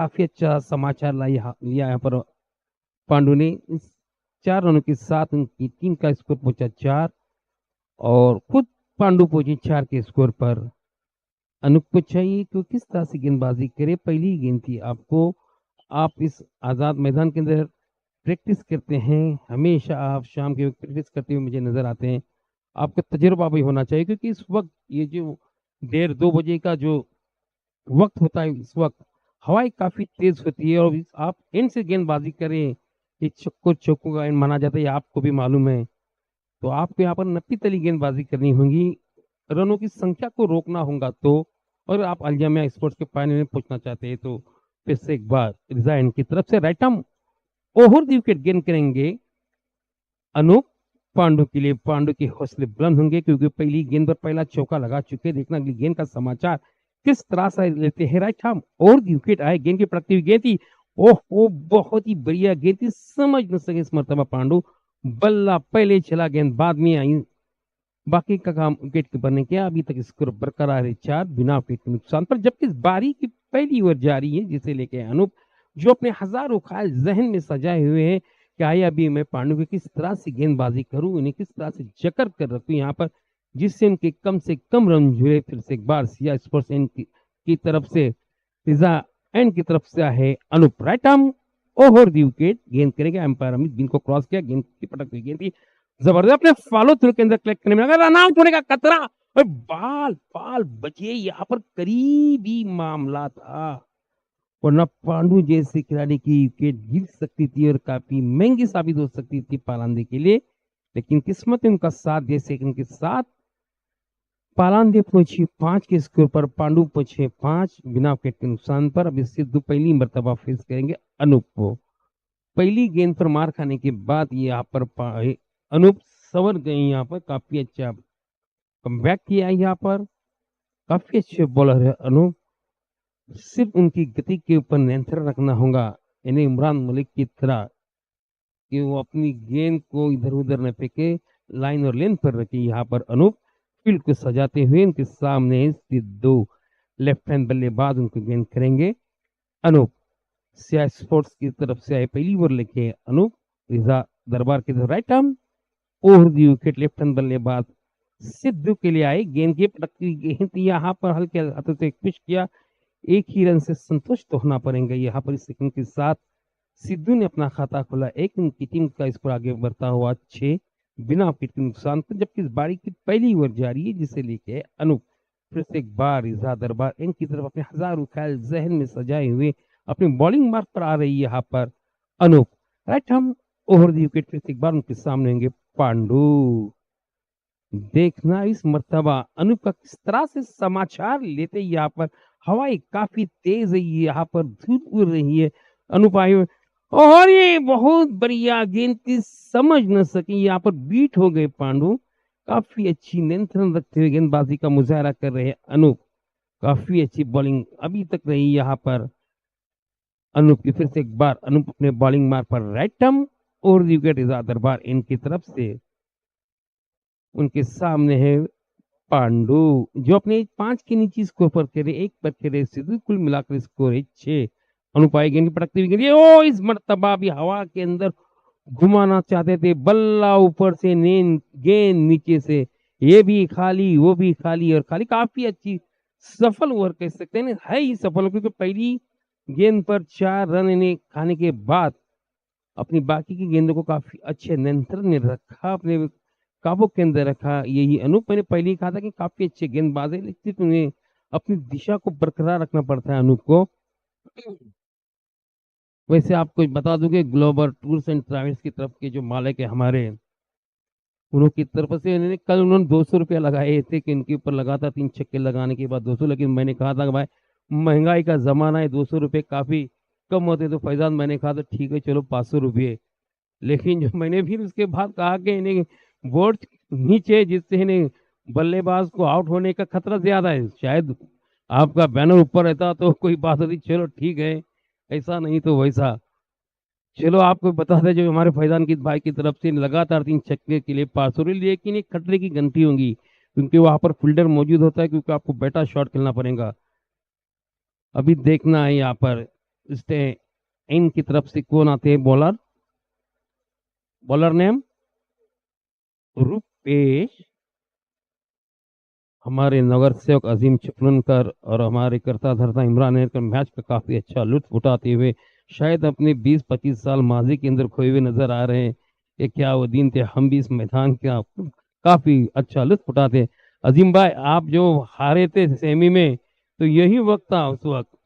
काफी अच्छा समाचार लिया यहाँ पर पांडु ने। इस 4 रनों के साथ उनकी टीम का स्कोर पहुंचा 4 और खुद पांडु पहुंचे 4 के स्कोर पर। अनूप को चाहिए कि किस तरह से गेंदबाजी करे। पहली गेंद थी आपको, आप इस आजाद मैदान के अंदर प्रैक्टिस करते हैं, हमेशा आप शाम के वक्त प्रैक्टिस करते हुए मुझे नजर आते हैं। आपका तजुर्बा भी होना चाहिए क्योंकि इस वक्त ये जो 1:30-2 बजे का जो वक्त होता है, इस वक्त हवाएं काफी तेज होती है और आप एंड से गेंदबाजी करें, ये चौको चौको का एंड माना जाता है, ये आपको भी मालूम है। तो आपको यहाँ पर नप्पी तली गेंदबाजी करनी होगी, रनों की संख्या को रोकना होगा। तो और आप अलियामिया स्पोर्ट्स के फाइनल में पहुंचना चाहते हैं तो फिर से एक बार रिजाइन की तरफ से right arm over the wicket गेंद करेंगे अनूप पांडु के लिए। पांडु के हौसले बुलंद होंगे क्योंकि पहली गेंद पर पहला चौका लगा चुके। देखना अगली गेंद का समाचार किस तरह से लेते हैं। राइट आर्म और विकेट आए, गेंद की पड़ती हुई गेंद थी। ओह बहुत ही बढ़िया गेंद थी, समझ न सके इस मरतबा पांडु। बल्ला पहले चला, गेंद बाद में आई। बाकी का काम विकेट कीपर ने किया। अभी तक स्कोर बरकरार है 4 बिना विकेट के नुकसान पर। जबकि इस बारी की पहली ओवर जारी है जिसे लेके अनूप जो अपने हजारों ख्याल जहन में सजाए हुए हैं कि आइए अभी मैं पांडु की किस तरह से गेंदबाजी करूं, उन्हें किस तरह से जकड़ कर रखूं यहाँ पर जिससे उनके कम से कम रन जुड़े। फिर से एक बार सिया स्पोर्ट्स एंड की तरफ से पिज्जा एंड की तरफ से है Anoop. Right arm over the wicket गेंद करेंगे। एम्पायर अमित गेंद को क्रॉस किया, गेंद की पटक हुई गेंद थी जबरदस्त, अपने फॉलो थ्रू के अंदर कलेक्ट करने में लगा, रन आउट होने का खतरा और बाल बाल बचे। यहाँ पर करीबी मामला था वरना पांडु जैसे खिलाड़ी की विकेट गिर सकती थी और काफी महंगी साबित हो सकती थी पालांदे के लिए। लेकिन किस्मत ने उनका साथ दे, सेकंड के साथ पालांदे पहुंची 5 के स्कोर पर, पांडु पहुंचे 5 बिना विकेट के नुकसान पर। अब इससे पहली मर्तबा फेस करेंगे अनूप को। पहली गेंद पर मार खाने के बाद यहाँ पर अनूप सवर गए, यहाँ पर काफी अच्छा कमबैक किया यहाँ पर। काफी अच्छे बॉलर है अनूप, सिर्फ उनकी गति के ऊपर नियंत्रण रखना होगा, यानी इमरान मलिक की तरह कि वो अपनी गेंद को इधर उधर न फेंके, लाइन और लेन पर रखे। यहाँ पर अनूप फील्ड को सजाते हुए उनके सामने सिद्धू लेफ्ट हैंड बल्लेबाज उनको गेंद करेंगे अनूप। सिया स्पोर्ट्स की तरफ से आए पहली ओवर लेके अनूप। रिजा दरबार की तरफ right arm over the wicket left hand बल्लेबाज सिद्धू के लिए आए। गेंद की पटकती गेंद यहाँ पर हल्के हाथों से पुश किया, एक ही रन से संतुष्ट होना पड़ेगा यहाँ पर। इस सेकंड के साथ सिद्धू ने अपना खाता खोला, एक उनकी टीम का इस पर आगे बढ़ता हुआ 6 बिना विकेट के नुकसान पर। जबकि इस बारी की पहली ओवर जारी है जिसे लेके अनूप फिर से एक बार रिजा दरबार इनकी की तरफ अपने हजारों ख्याल जहन में सजाए हुए अपनी बॉलिंग मार्क पर आ रही है यहाँ पर Anoop. Right arm over the wicket फिर से एक बार उनके सामने होंगे पांडु। देखना इस मर्तबा अनूप का किस तरह से समाचार लेते यहाँ पर। हवाएं काफी तेज है, यहाँ पर धूप उड़ रही है। अनूप आए और ये बहुत बढ़िया गेंद की समझ न सके, यहाँ पर बीट हो गए पांडु। काफी अच्छी नियंत्रण रखते हुए गेंदबाजी का मुजाहरा कर रहे हैं अनूप। काफी अच्छी बॉलिंग अभी तक रही यहाँ पर अनूप की। फिर से एक बार अनूप अपने बॉलिंग मार्क पर राइट आर्म और विकेट रिजा दरबार इनकी तरफ से उनके सामने है पांडु जो अपने 5 के नीचे स्कोर पर खेले, 1 पर खेले सिद्धू, कुल मिलाकर स्कोर है 6। अनुपाई गेंद की पटकती हुई गेंद, ओ इस मर्तबा भी हवा के अंदर घुमाना चाहते थे, बल्ला ऊपर से गेंद नीचे से, ये भी खाली वो भी खाली और खाली। काफी अच्छी सफल ओवर कह सकते हैं, है ही सफल क्योंकि पहली गेंद पर 4 रन इन्हें खाने के बाद अपनी बाकी की गेंदों को काफी अच्छे नियंत्रण में रखा, अपने काबू के अंदर रखा। यही अनूप, मैंने पहले ही कहा था कि काफी अच्छे गेंदबाज है लेकिन उन्हें अपनी दिशा को बरकरार रखना पड़ता है अनूप को। वैसे आपको बता दूं कि ग्लोबल टूर्स एंड ट्रैवल्स की तरफ के जो मालिक है हमारे, उनकी तरफ से उन्होंने 200 रुपया लगाए थे कि इनके ऊपर लगा था 3 छक्के लगाने के बाद 200। लेकिन मैंने कहा था कि भाई महंगाई का जमाना है, 200 रुपये काफी कम होते। तो फैजान मैंने कहा तो ठीक है चलो 500 रुपये। लेकिन जो मैंने फिर उसके बाद कहा कि इन्हें बोर्ड नीचे जिससे इन्हें बल्लेबाज को आउट होने का खतरा ज्यादा है, शायद आपका बैनर ऊपर रहता तो कोई बात होती, चलो ठीक है, ऐसा नहीं तो वैसा। चलो आपको बता दें जो हमारे फैजान की भाई की तरफ से लगातार 3 छक्के के लिए 500, लेकिन एक खतरे की घंटी होंगी क्योंकि वहां पर फील्डर मौजूद होता है, क्योंकि आपको बेटा शॉट खेलना पड़ेगा। अभी देखना है यहाँ पर इन की तरफ से कौन आते हैं बॉलर? बॉलर नेम रुपेश, हमारे नगर सेवक अजीम चिपलुनकर और हमारे करता धरता इमरान नेरकर मैच का काफी अच्छा लुत्फ उठाते हुए शायद अपने 20-25 साल माजी के अंदर खोए हुए नजर आ रहे हैं। ये क्या वो दिन थे, हम भी इस मैदान का काफी अच्छा लुत्फ उठाते। अजीम भाई, आप जो हारे थे सेमी में, तो यही वक्त था उस वक्त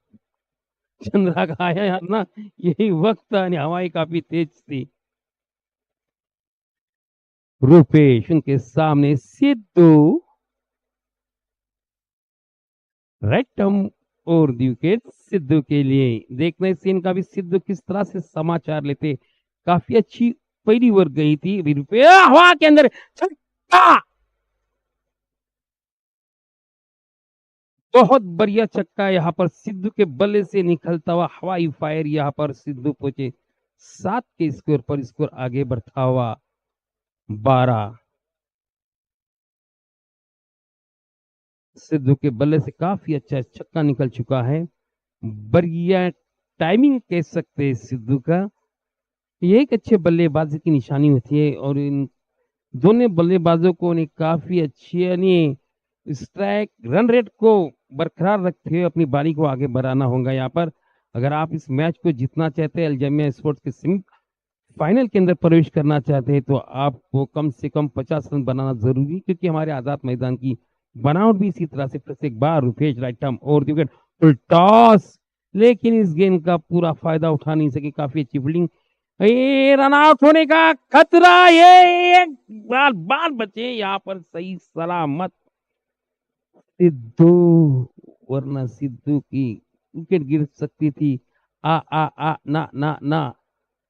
चंद्रा का आया यार ना, यही वक्त था, यानी हवाई काफी तेज थी। रुपेश, उनके सामने सिद्धू, राइट आर्म और विकेट सिद्धू के लिए। देखना इस सीन का भी, सिद्धू किस तरह से समाचार लेते। काफी अच्छी पहली ओवर गई थी, हवा के अंदर छक्का, बहुत बढ़िया छक्का यहाँ पर सिद्धू के बल्ले से निकलता हुआ हवाई फायर। यहाँ पर सिद्धू पहुंचे 7 के स्कोर पर, स्कोर आगे बढ़ता हुआ 12। सिद्धू के बल्ले से काफी अच्छा छक्का निकल चुका है, बढ़िया टाइमिंग कह सकते हैं सिद्धू का। ये एक अच्छे बल्लेबाजी की निशानी होती है और इन दोनों बल्लेबाजों को ने काफी अच्छी यानी स्ट्राइक रन रेट को बरकरार रखते हुए अपनी बारी को आगे बढ़ाना होगा। यहाँ पर अगर आप इस मैच को जीतना चाहते हैं, अल्जामिया स्पोर्ट्स के सेमी फाइनल के अंदर प्रवेश करना चाहते हैं, तो आपको कम से कम 50 रन बनाना जरूरी, क्योंकि हमारे आजाद मैदान की बनावट भी इसी तरह से। फिर से एक बार रुपेश राइट आर्म और विकेट, फुल टॉस, लेकिन इस गेंद का पूरा फायदा उठा नहीं सके। काफी अच्छी फील्डिंग, ये रन आउट होने का खतरा, ये एक बार बार बचे यहाँ पर सही सलामत सिद्धू, वरना सिद्धू की विकेट गिर सकती थी। आ ना ना ना,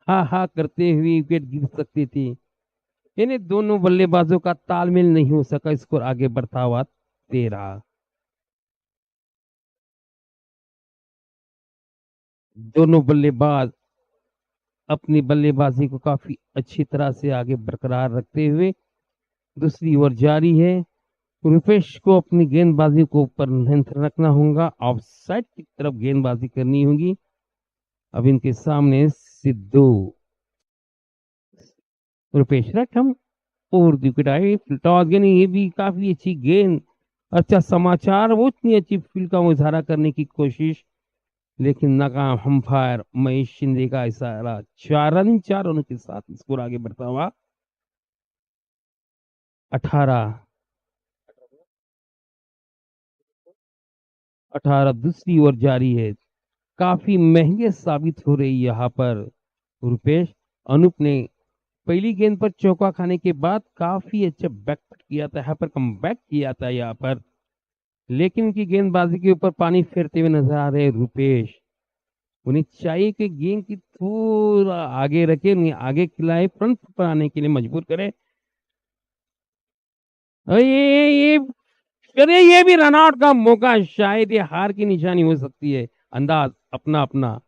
हा हा करते हुए विकेट गिर सकती थी। इन्हें दोनों बल्लेबाजों का तालमेल नहीं हो सका, स्कोर आगे बढ़ता हुआ 13। दोनों बल्लेबाज अपनी बल्लेबाजी को काफी अच्छी तरह से आगे बरकरार रखते हुए दूसरी ओवर जारी है। रुपेश को अपनी गेंदबाजी को ऊपर नियंत्रण रखना होगा, ऑफ साइड की तरफ गेंदबाजी करनी होगी। अब इनके सामने सिद्धू, रुपेश रखम और विकेट आई, टॉस गेंद, ये भी काफी अच्छी गेंद, अच्छा समाचार। वो इतनी अच्छी फील्ड का मुजाहरा करने की कोशिश, लेकिन नाकाम। अंपायर महेश शिंदे का इशारा, 4 रन के साथ स्कोर आगे बढ़ता हुआ 18। दूसरी ओवर जारी है, काफी महंगे साबित हो रही यहाँ पर रुपेश। अनूप ने पहली गेंद पर चौका खाने के बाद काफी अच्छा बैकफुट किया था, यहाँ पर कमबैक किया था यहाँ पर, लेकिन उनकी गेंदबाजी के ऊपर पानी फेरते हुए नजर आ रहे रुपेश। उन्हें चाहिए कि गेंद की थोड़ा आगे रखे, उन्हें आगे खिलाए, फ्रंट पर आने के लिए मजबूर करे। ये अरे ये भी रनआउट का मौका, शायद ये हार की निशानी हो सकती है। अंदाज अपना अपना,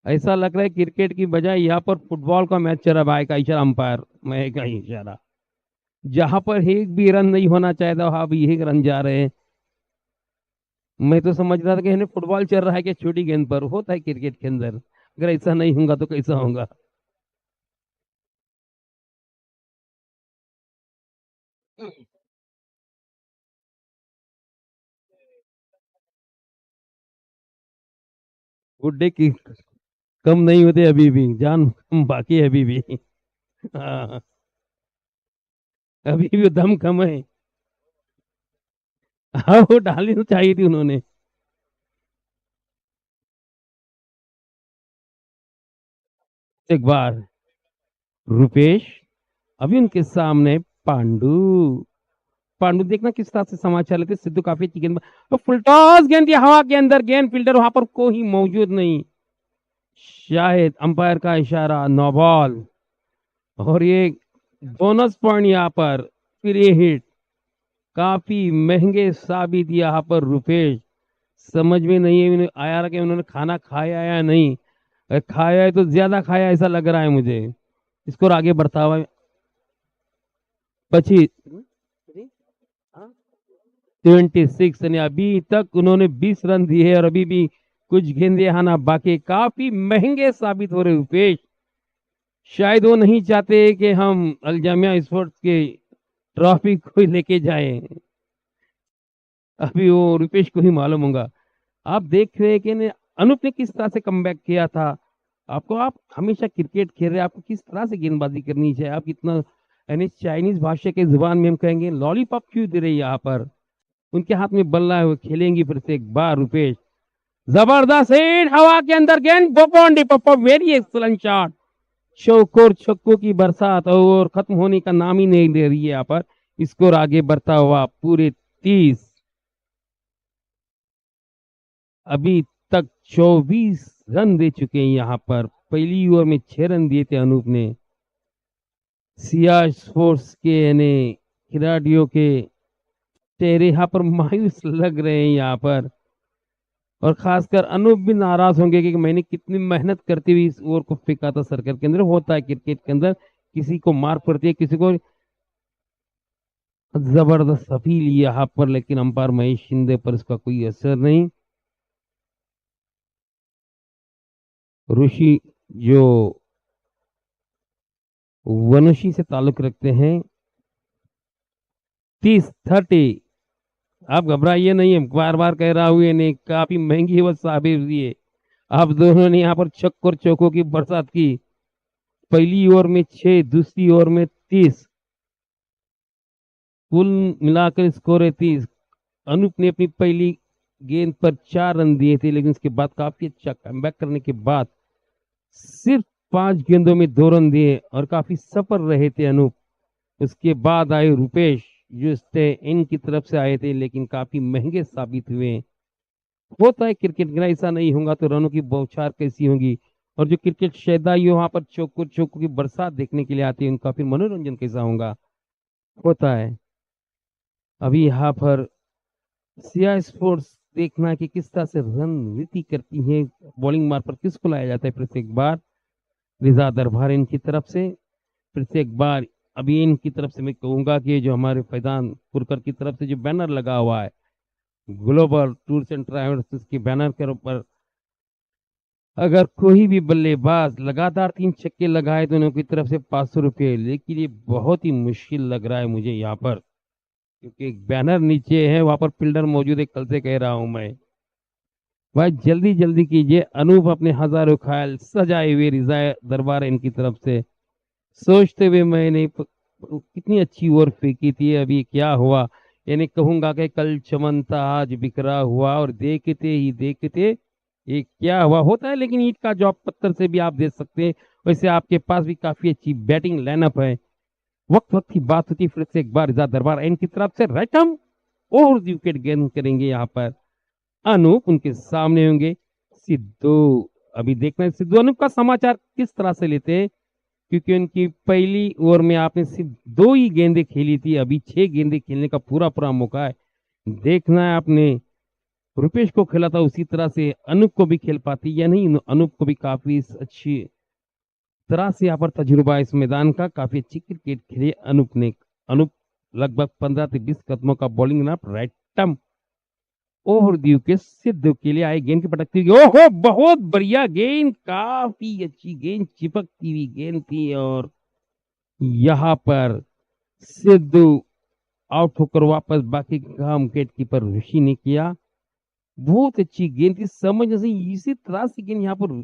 ऐसा लग रहा है क्रिकेट की बजाय यहाँ पर फुटबॉल का मैच चल रहा है। भाई का इशारा, अंपायर मैं का इशारा, जहां पर एक भी रन नहीं होना चाहिए था वहां भी एक रन जा रहे हैं। मैं तो समझ रहा था कि फुटबॉल चल रहा है कि छोटी गेंद पर होता है क्रिकेट के अंदर, अगर ऐसा नहीं होगा तो कैसा होगा। बुड्ढे की कम नहीं होते अभी भी, जान कम बाकी है अभी भी। हाँ, अभी भी दम कम है। हाँ, वो डालनी तो चाहिए थी उन्होंने। एक बार रुपेश, अभी उनके सामने पांडु। पांडु देखना किस तरह से समाचार लेते, सिद्धू काफी अच्छी गेंद, तो फुल टॉस गेंद थी हवा के अंदर, गेंद फील्डर वहां पर कोई मौजूद नहीं, शायद अंपायर का इशारा, नो बॉल। और ये बोनस पॉइंट यहाँ पर, फिर ये हिट काफी महंगे साबित यहाँ पर रुपेश। समझ में नहीं है आया कि उन्होंने खाना खाया या नहीं, अगर खाया है तो ज्यादा खाया ऐसा लग रहा है मुझे। स्कोर आगे बढ़ता हुआ 25, 26, यानी अभी तक उन्होंने 20 रन दिए और अभी भी कुछ गेंदे आना बाकी, काफी महंगे साबित हो रहे रुपेश। शायद वो नहीं चाहते कि हम अल्जामिया स्पोर्ट्स के ट्रॉफी को लेके जाएं। अभी वो रुपेश को ही मालूम होगा। आप देख रहे हैं कि अनूप ने किस तरह से कमबैक किया था। आपको, आप हमेशा क्रिकेट खेल रहे हैं, आपको किस तरह से गेंदबाजी करनी चाहिए। आप इतना, यानी चाइनीज भाषा के जुबान में हम कहेंगे लॉलीपॉप क्यों दे रहे हैं यहाँ पर। उनके हाथ में बल्ला है, वो खेलेंगी फिर से एक बार रुपेश। जबरदस्त हिट, हवा के अंदर गेंद, वेरी एक्सलेंट शॉट। चौकोर छक्कों की बरसात और खत्म होने का नाम ही नहीं ले रही है यहाँ पर। स्कोर आगे बढ़ता हुआ पूरे 30। अभी तक 24 रन दे चुके हैं यहाँ पर। पहली ओवर में 6 रन दिए थे अनूप ने। सियाज स्पोर्ट्स के यानी खिलाड़ियों के चेहरे यहाँ पर मायूस लग रहे हैं यहाँ पर, और खासकर अनूप भी नाराज होंगे कि मैंने कितनी मेहनत करते हुए इस ओवर को फेंका था सर्कल के अंदर। होता है क्रिकेट के अंदर, किसी को मार पड़ती है, किसी को। जबरदस्त अपील यहाँ पर, लेकिन अंपायर महेश शिंदे पर इसका कोई असर नहीं। ऋषि जो वनुषी से ताल्लुक रखते हैं, 30-30। आप घबराइए नहीं, बार बार कह रहा हूं, नहीं काफी महंगी वो साबित हुई है। आप दोनों ने यहाँ पर छक्कों और चौकों की बरसात की। पहली ओवर में 6, दूसरी ओवर में 30, कुल मिलाकर स्कोर है 30। अनूप ने अपनी पहली गेंद पर 4 रन दिए थे, लेकिन उसके बाद काफी अच्छा कमबैक करने के बाद सिर्फ 5 गेंदों में 2 रन दिए और काफी सफल रहे थे अनूप। उसके बाद आए रुपेश, जो इनकी तरफ से आए थे, लेकिन काफी महंगे साबित हुए। होता है क्रिकेट में, ऐसा नहीं होगा तो रनों की बौछार कैसी होगी। और जो क्रिकेट शैदाई वहां पर चौकों चौकों की बरसात देखने के लिए आती है, उनका फिर मनोरंजन कैसा होगा। होता है। अभी यहाँ पर सिया स्पोर्ट्स देखना कि किस तरह से रणनीति करती है, बॉलिंग मार्फत किसको लाया जाता है। फिर से एक बार रिजा दरबार इनकी तरफ से, फिर से एक बार अभी इनकी तरफ से मैं कहूंगा कि जो हमारे फैजान पुरकर की तरफ से जो बैनर लगा हुआ है ग्लोबल टूर्स एंड ट्रैवल्स के बैनर के ऊपर, अगर कोई भी बल्लेबाज लगातार 3 छक्के लगाए तो उनकी तरफ से 500 रुपये। लेकिन ये बहुत ही मुश्किल लग रहा है मुझे यहाँ पर, क्योंकि एक बैनर नीचे है, वहां पर फील्डर मौजूद है। कल से कह रहा हूं मैं, भाई जल्दी जल्दी कीजिए। अनूप अपने हजारों ख्याल सजाए हुए रिजा दरबार इनकी तरफ से सोचते हुए, मैंने कितनी अच्छी ओवर फेंकी थी, अभी क्या हुआ। यानी कहूंगा कि कल चमन था आज बिखरा हुआ, और देखते ही देखते ये क्या हुआ। होता है, लेकिन ईट का जॉब पत्थर से भी आप देख सकते हैं। वैसे आपके पास भी काफी अच्छी बैटिंग लाइनअप है। वक्त वक्त की बात होती। फिर से एक बार रिजा दरबार इनकी तरफ से राइट आर्म और विकेट गेंद करेंगे यहाँ पर अनूप। उनके सामने होंगे सिद्धू। अभी देखना है सिद्धू अनूप का समाचार किस तरह से लेते हैं, क्योंकि उनकी पहली ओवर में आपने सिर्फ 2 ही गेंदें खेली थी। अभी 6 गेंदें खेलने का पूरा पूरा मौका है। देखना है, आपने रुपेश को खेला था उसी तरह से अनूप को भी खेल पाती या नहीं। अनूप को भी काफी अच्छी तरह से यहाँ पर तजुर्बा इस मैदान का, काफी अच्छी क्रिकेट खेली अनूप ने। अनूप लगभग 15 से 20 कदमों का bowling run right term overview के सिद्धू के लिए आए। गेंद की पटकती हुई, ओहो बहुत बढ़िया गेंद, काफी अच्छी गेंद, चिपकती हुई गेंद थी। और यहाँ पर सिद्धू आउट होकर वापस बाकी काम गेटकीपर ऋषि ने किया। बहुत अच्छी गेंद थी, समझ से इसी तरह से गेंद यहाँ पर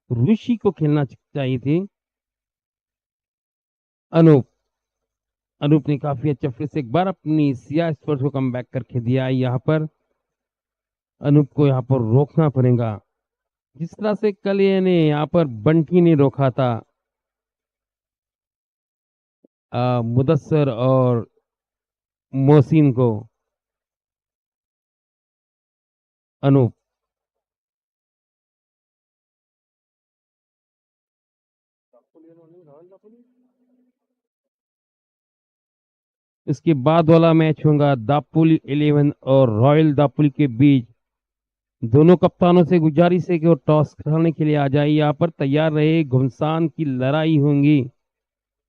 ऋषि को खेलना चाहिए थी। अनूप अनूप ने काफी अच्छा फिर से एक बार अपनी सिया स्पर्श को कम बैक करके दिया। यहाँ पर अनूप को यहाँ पर रोकना पड़ेगा, जिस तरह से कल ने यहाँ पर बंटी ने रोका था मुदस्सर और मोहसिन को। अनूप इसके बाद वाला मैच होगा दापोली 11 और रॉयल दापोली के बीच। दोनों कप्तानों से गुजारिश है कि वो टॉस कराने के लिए आ जाए, यहाँ पर तैयार रहे। घुमसान की लड़ाई होंगी,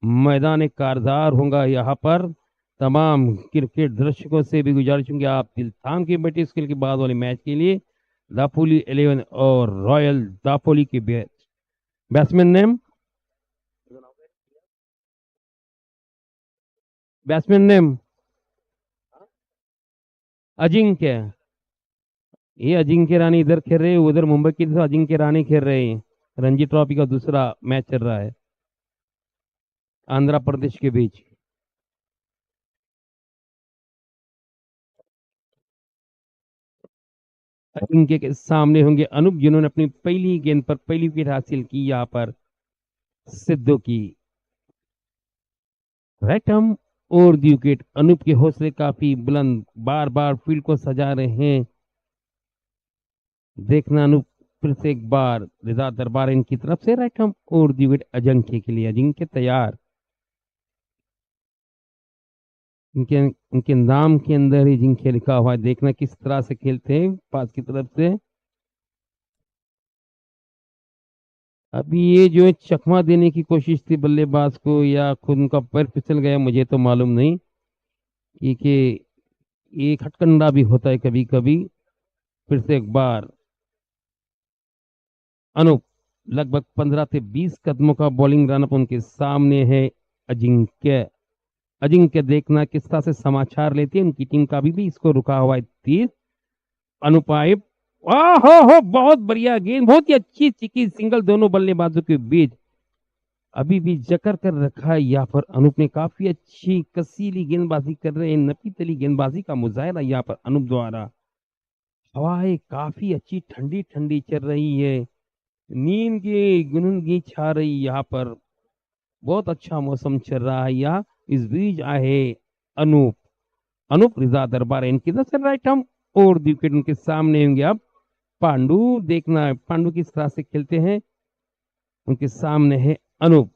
मैदान कारदार होगा। यहाँ पर तमाम क्रिकेट दर्शकों से भी गुजारिश होंगी, आप दिल थाम के बैठे इसके बाद वाले मैच के लिए। दापोली 11 और रॉयल दापोली के बीच। Batsman name, batsman name Ajinkya. ये अजिंक्य रानी इधर खेल रहे हैं, उधर मुंबई की तरफ अजिंक्य रानी खेल रहे हैं। रणजी ट्रॉफी का दूसरा मैच चल रहा है आंध्र प्रदेश के बीच। अजिंक्य के सामने होंगे अनूप, जिन्होंने अपनी पहली गेंद पर पहली विकेट हासिल की यहाँ पर सिद्धू की। राइट आर्म और दी विकेट। अनूप के हौसले काफी बुलंद, बार बार फील्ड को सजा रहे हैं। देखना अनूप फिर से एक बार रिजा दरबार इनकी तरफ से। राइट आर्म और दी विकेट अजिंक्य के लिए। अजिंक्य तैयार। इनके इनके नाम के अंदर ही जिंक्य लिखा हुआ है। देखना किस तरह से खेलते हैं पास की तरफ से। अभी ये जो है चकमा देने की कोशिश थी बल्लेबाज को, या खुद उनका पैर फिसल गया, मुझे तो मालूम नहीं, क्योंकि एक हटकंडा भी होता है कभी कभी। फिर से एक बार अनूप, लगभग 15 से 20 कदमों का बॉलिंग रन अप उनके सामने है। अजिंक्य, अजिंक्य देखना किस तरह से समाचार लेती है। उनकी टीम का भी इसको रुका हुआ है 30। अनुपाइप, हो बहुत बढ़िया गेंद, बहुत ही अच्छी चिकी सिंगल दोनों बल्लेबाजों के बीच। अभी भी जकड़ कर रखा है यहाँ पर अनूप ने। काफी अच्छी कसीली गेंदबाजी कर रहे हैं, नपी तली गेंदबाजी का मुजाहरा यहाँ पर अनूप द्वारा। हवाएं काफी अच्छी ठंडी ठंडी चल रही है, नींद की गुनगुनी छा रही यहाँ पर। बहुत अच्छा मौसम चल रहा है यहाँ। इस बीच आए अनूप, अनूप रिजा दरबार इनकी तरफ से। राइट आर्म और विकेट उनके सामने होंगे अब पांडु। देखना है पांडु किस तरह से खेलते हैं। उनके सामने है अनूप,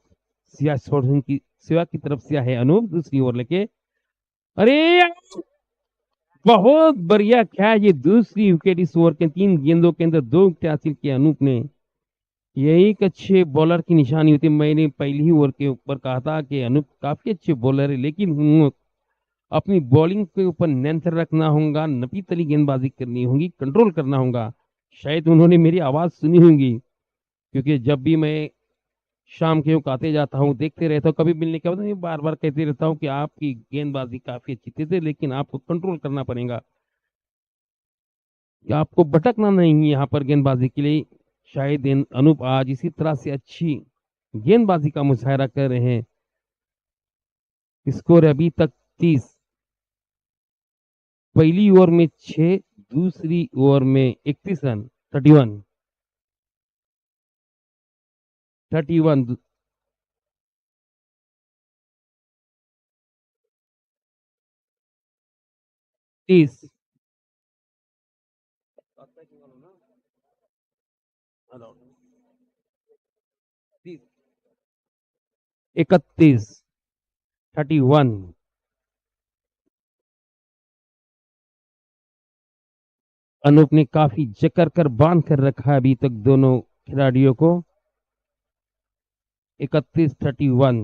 सिया छोड़ की सेवा की तरफ से है अनूप दूसरी ओर लेके। अरे बहुत बढ़िया कैच, ये दूसरी विकेट इस ओवर के 3 गेंदों के अंदर 2 विकेट हासिल किए अनूप ने। यही एक अच्छे बॉलर की निशानी होती है। मैंने पहली ही ओवर के ऊपर कहा था कि अनूप काफी अच्छे बॉलर है, लेकिन अपनी बॉलिंग के ऊपर नियंत्रण रखना होगा, नपी तली गेंदबाजी करनी होगी, कंट्रोल करना होगा। शायद उन्होंने मेरी आवाज सुनी होगी, क्योंकि जब भी मैं शाम के यूँ आते जाता हूँ, देखते रहता हूँ, कभी मिलने के बाद मैं बार बार कहते रहता हूँ कि आपकी गेंदबाजी काफी अच्छी थी, लेकिन आपको कंट्रोल करना पड़ेगा, कि आपको भटकना नहीं है यहाँ पर गेंदबाजी के लिए। शायद अनूप आज इसी तरह से अच्छी गेंदबाजी का मुजाहरा कर रहे हैं। स्कोर अभी तक 30। पहली ओवर में 6, दूसरी ओवर में 31 रन। 31 31 30 31 31। अनूप ने काफी जकड़ कर बांध कर रखा है अभी तक दोनों खिलाड़ियों को। 31-31।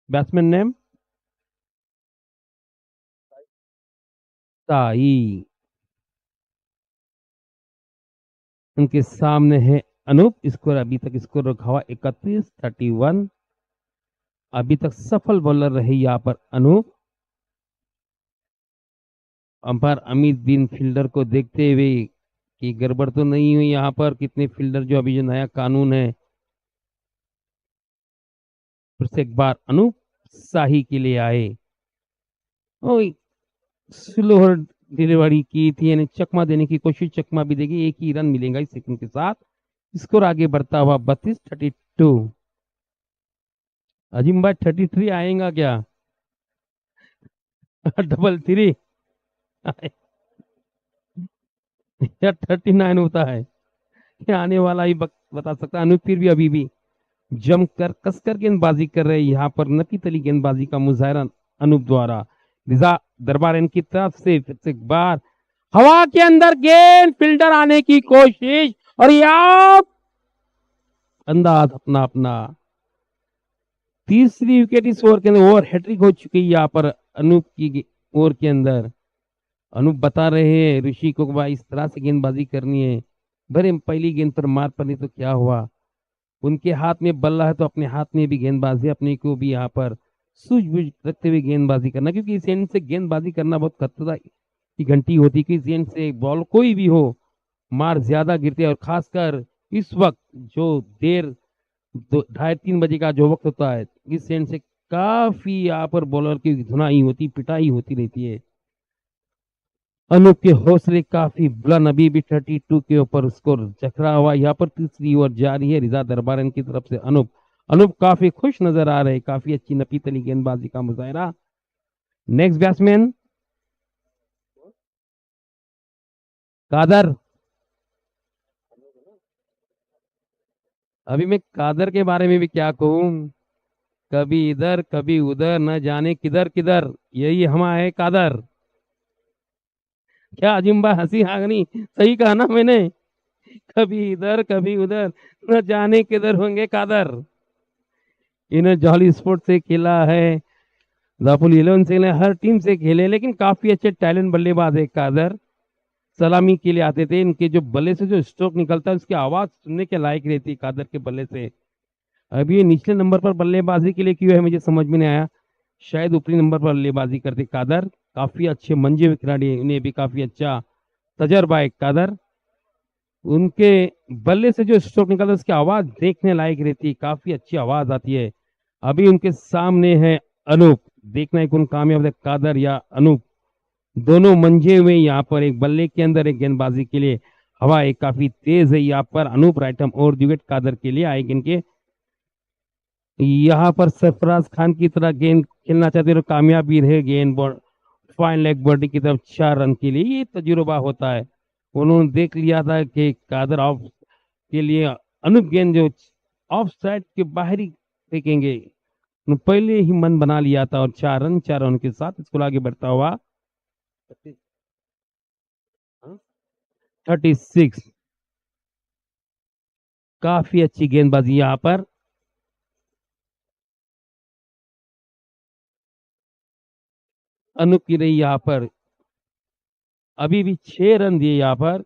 Batsman name Sai. उनके सामने है अनूप। स्कोर अभी तक स्कोर रखा हुआ 31-31। अभी तक सफल बॉलर रहे यहाँ पर अनूप। अंपायर अमित बिन फील्डर को देखते हुए कि गड़बड़ तो नहीं हुई यहाँ पर। कितने फील्डर जो अभी जो नया कानून है, फिर से एक बार अनूप शाही के लिए आए। स्लोअर डिलीवरी की थी, यानी चकमा देने की कोशिश, चकमा भी देगी। एक ही रन मिलेगा इस सेकंड के साथ। स्कोर आगे बढ़ता हुआ 32-32। अजीम भाई 33 आएगा क्या? डबल 3 या 39 होता है, ये आने वाला ही बता सकता है। अनूप फिर भी अभी भी जमकर कसकर गेंदबाजी कर रहे हैं यहाँ पर। नपी तली गेंदबाजी का मुजाहरा अनूप द्वारा। रिजा दरबार इनकी तरफ से फिर से एक बार हवा के अंदर गेंद, फील्डर आने की कोशिश, और यहाँ अंदाज अपना अपना। तीसरी विकेट इस ओवर के अंदर। ओवर हैट्रिक हो चुकी है यहाँ पर अनूप की ओवर के अंदर। अनूप बता रहे हैं ऋषि को कि भाई इस तरह से गेंदबाजी करनी है। भले पहली गेंद पर मार पड़ी तो क्या हुआ, उनके हाथ में बल्ला है तो अपने हाथ में भी गेंदबाजी, अपने को भी यहाँ पर सूझबूझ रखते हुए गेंदबाजी करना, क्योंकि इस एंड से गेंदबाजी करना बहुत खतरा की घंटी होती है कि इस एंड से बॉल कोई भी हो मार ज्यादा गिरते हैं। और खासकर इस वक्त जो देर 2:30-3 बजे का जो वक्त होता है, इस एंड से काफी यहाँ पर बॉलर की धुनाई होती पिटाई होती रहती है। अनूप के हौसले काफी बुलंद, अभी भी 32 के ऊपर स्कोर चकरा हुआ। यहाँ पर तीसरी ओवर जारी है रिजा दरबारन की तरफ से। अनूप अनूप काफी खुश नजर आ रहे, काफी अच्छी नपीतली गेंदबाजी का मुजाहरा। Next batsman Kadar. अभी मैं कादर के बारे में भी क्या कहूँ, कभी इधर कभी उधर, न जाने किधर किधर, यही हमारा है कादर। क्या अजिम्बा हंसी हागनी, सही कहा ना मैंने, कभी इधर कभी उधर, न जाने किधर होंगे कादर। इन्हें जॉली स्पोर्ट से खेला है, दापुल 11 से खेले, हर टीम से खेले, लेकिन काफी अच्छे टैलेंट बल्लेबाज है कादर। सलामी के लिए आते थे, इनके जो बल्ले से जो स्ट्रोक निकलता है उसकी आवाज सुनने के लायक रहती है कादर के बल्ले से। अभी ये निचले नंबर पर बल्लेबाजी के लिए क्यों है मुझे समझ में नहीं आया, शायद ऊपरी नंबर पर बल्लेबाजी करते कादर। काफी अच्छे मंजे हुए खिलाड़ी, उन्हें भी काफी अच्छा तजर्बा है कादर। उनके बल्ले से जो स्ट्रोक निकलता है उसकी आवाज देखने लायक रहती है, काफी अच्छी आवाज आती है। अभी उनके सामने है अनूप, देखना है कौन कामयाब है, कादर या अनूप। दोनों मंजे हुए यहाँ पर, एक बल्ले के अंदर एक गेंदबाजी के लिए। हवा एक काफी तेज है यहाँ पर, अनूप राइट आर्म और विकेट कादर के लिए आएगी इनके। यहाँ पर सरफराज खान की तरह गेंद खेलना चाहते हैं, कामयाब भी रहे गेंद फाइन लेग बॉडी की तरफ 4 रन के लिए, ये तजुर्बा होता है। उन्होंने देख लिया था कि कादर ऑफ के लिए अनूप गेंद जो ऑफ साइड के बाहरी फेंकेंगे, उन्होंने पहले ही मन बना लिया था। और 4 रन के साथ स्कूल आगे बढ़ता हुआ 36। काफी अच्छी गेंदबाजी यहाँ पर। अनूप की रही यहाँ पर, अभी भी 6 रन दिए यहाँ पर।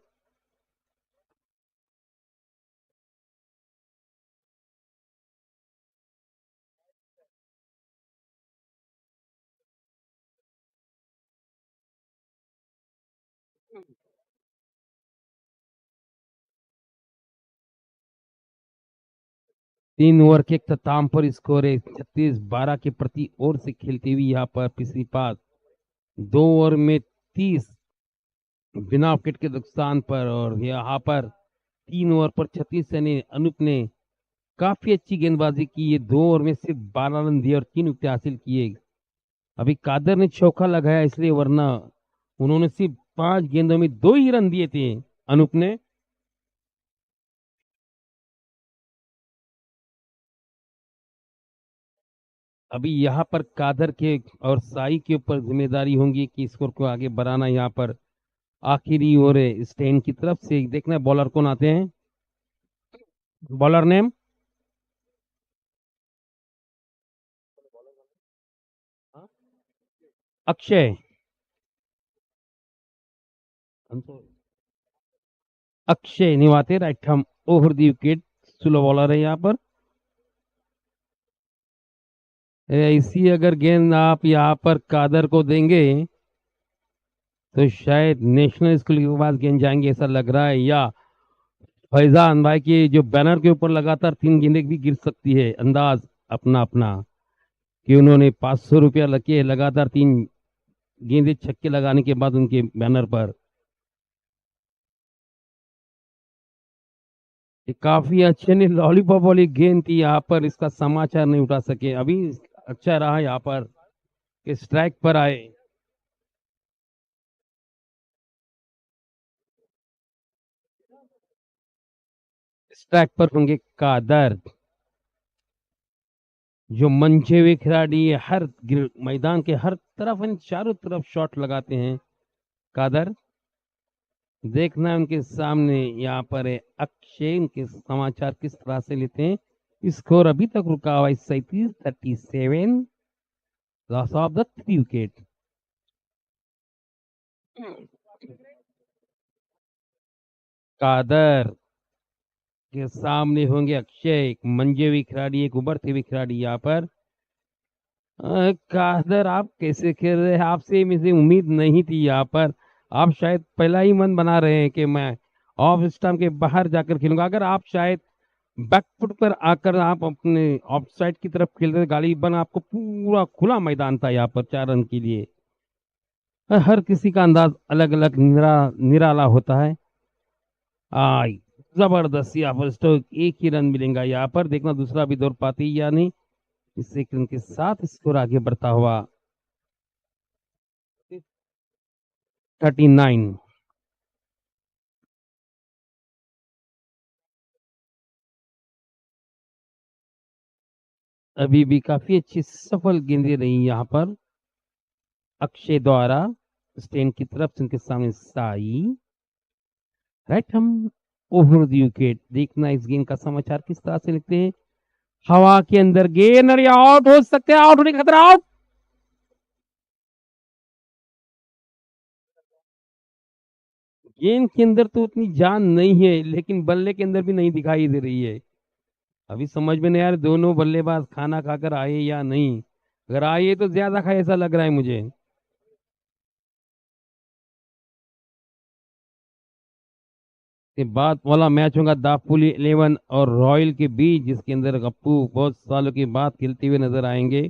3 ओवर के अख्ताम पर स्कोर है 36-12 के प्रति ओवर से खेलती हुई यहाँ पर पिछली पास 2 ओवर में 30 बिना विकेट के नुकसान पर। और यहाँ पर 3 ओवर पर 36 यानी अनूप ने काफी अच्छी गेंदबाजी की, ये 2 ओवर में सिर्फ 12 रन दिए और 3 विकेट हासिल किए। अभी कादर ने चौका लगाया इसलिए, वरना उन्होंने सिर्फ 5 गेंदों में 2 ही रन दिए थे अनूप ने। अभी यहाँ पर कादर के और साई के ऊपर जिम्मेदारी होंगी कि स्कोर को आगे बढ़ाना। यहाँ पर आखिरी ओवर है स्टेन की तरफ से, देखना है बॉलर कौन आते हैं। Bowler name Akshay, Akshay Niwate right arm over the wicket, slow bowler है यहाँ पर। ऐसी अगर गेंद आप यहाँ पर कादर को देंगे तो शायद नेशनल स्कूल के पास गेंद जाएंगे ऐसा लग रहा है, या फैजान भाई की जो बैनर के ऊपर लगातार 3 गेंदें भी गिर सकती है। अंदाज अपना अपना कि उन्होंने 500 रुपया लगे लगातार 3 गेंदें छक्के लगाने के बाद उनके बैनर पर। ये काफी अच्छे ने लॉलीपॉप वाली गेंद थी यहाँ पर, इसका समाचार नहीं उठा सके। अभी अच्छा रहा यहाँ पर कि स्ट्राइक पर आए। स्ट्राइक पर होंगे कादर, जो मंचे हुए खिलाड़ी है, हर मैदान के हर तरफ इन चारों तरफ शॉट लगाते हैं कादर। देखना है उनके सामने यहाँ पर है अक्षय, उनके समाचार किस तरह से लेते हैं। स्कोर अभी तक रुका हुआ है 37-37, loss of the 3 wicket. Kadar के सामने होंगे अक्षय, एक मंजे हुए खिलाड़ी, एक उभरते हुए खिलाड़ी यहाँ पर। कादर आप कैसे खेल रहे हैं? आपसे मुझे उम्मीद नहीं थी यहाँ पर। आप शायद पहला ही मन बना रहे हैं कि मैं ऑफ स्टंप के बाहर जाकर खेलूंगा। अगर आप शायद बैकफुट पर आकर आप अपने ऑफ साइड की तरफ खेल रहे, गाड़ी बन आपको पूरा खुला मैदान था यहाँ पर 4 रन के लिए। हर किसी का अंदाज अलग अलग निराला होता है। आ जबरदस्त यहाँ पर स्ट्रोक, एक ही रन मिलेगा यहाँ पर। देखना दूसरा भी दौड़ पाती है या नहीं। इस एक रन के साथ स्कोर आगे बढ़ता हुआ 39। अभी भी काफी अच्छी सफल गेंदें रही यहाँ पर अक्षय द्वारा। स्टेन की तरफ से उनके सामने Sai, right arm over the wicket. देखना इस गेंद का समाचार किस तरह से लिखते हैं। हवा के अंदर गेंद और आउट हो सकते हैं, आउट होने का खतरा, आउट। गेंद के अंदर तो उतनी जान नहीं है, लेकिन बल्ले के अंदर भी नहीं दिखाई दे रही है। अभी समझ में नहीं आ रहा दोनों बल्लेबाज खाना खाकर आए या नहीं। अगर आए तो ज्यादा खाए ऐसा लग रहा है मुझे। के बाद वाला मैच होगा दाफुली 11 और रॉयल के बीच, जिसके अंदर गप्पू बहुत सालों के बाद खेलते हुए नजर आएंगे,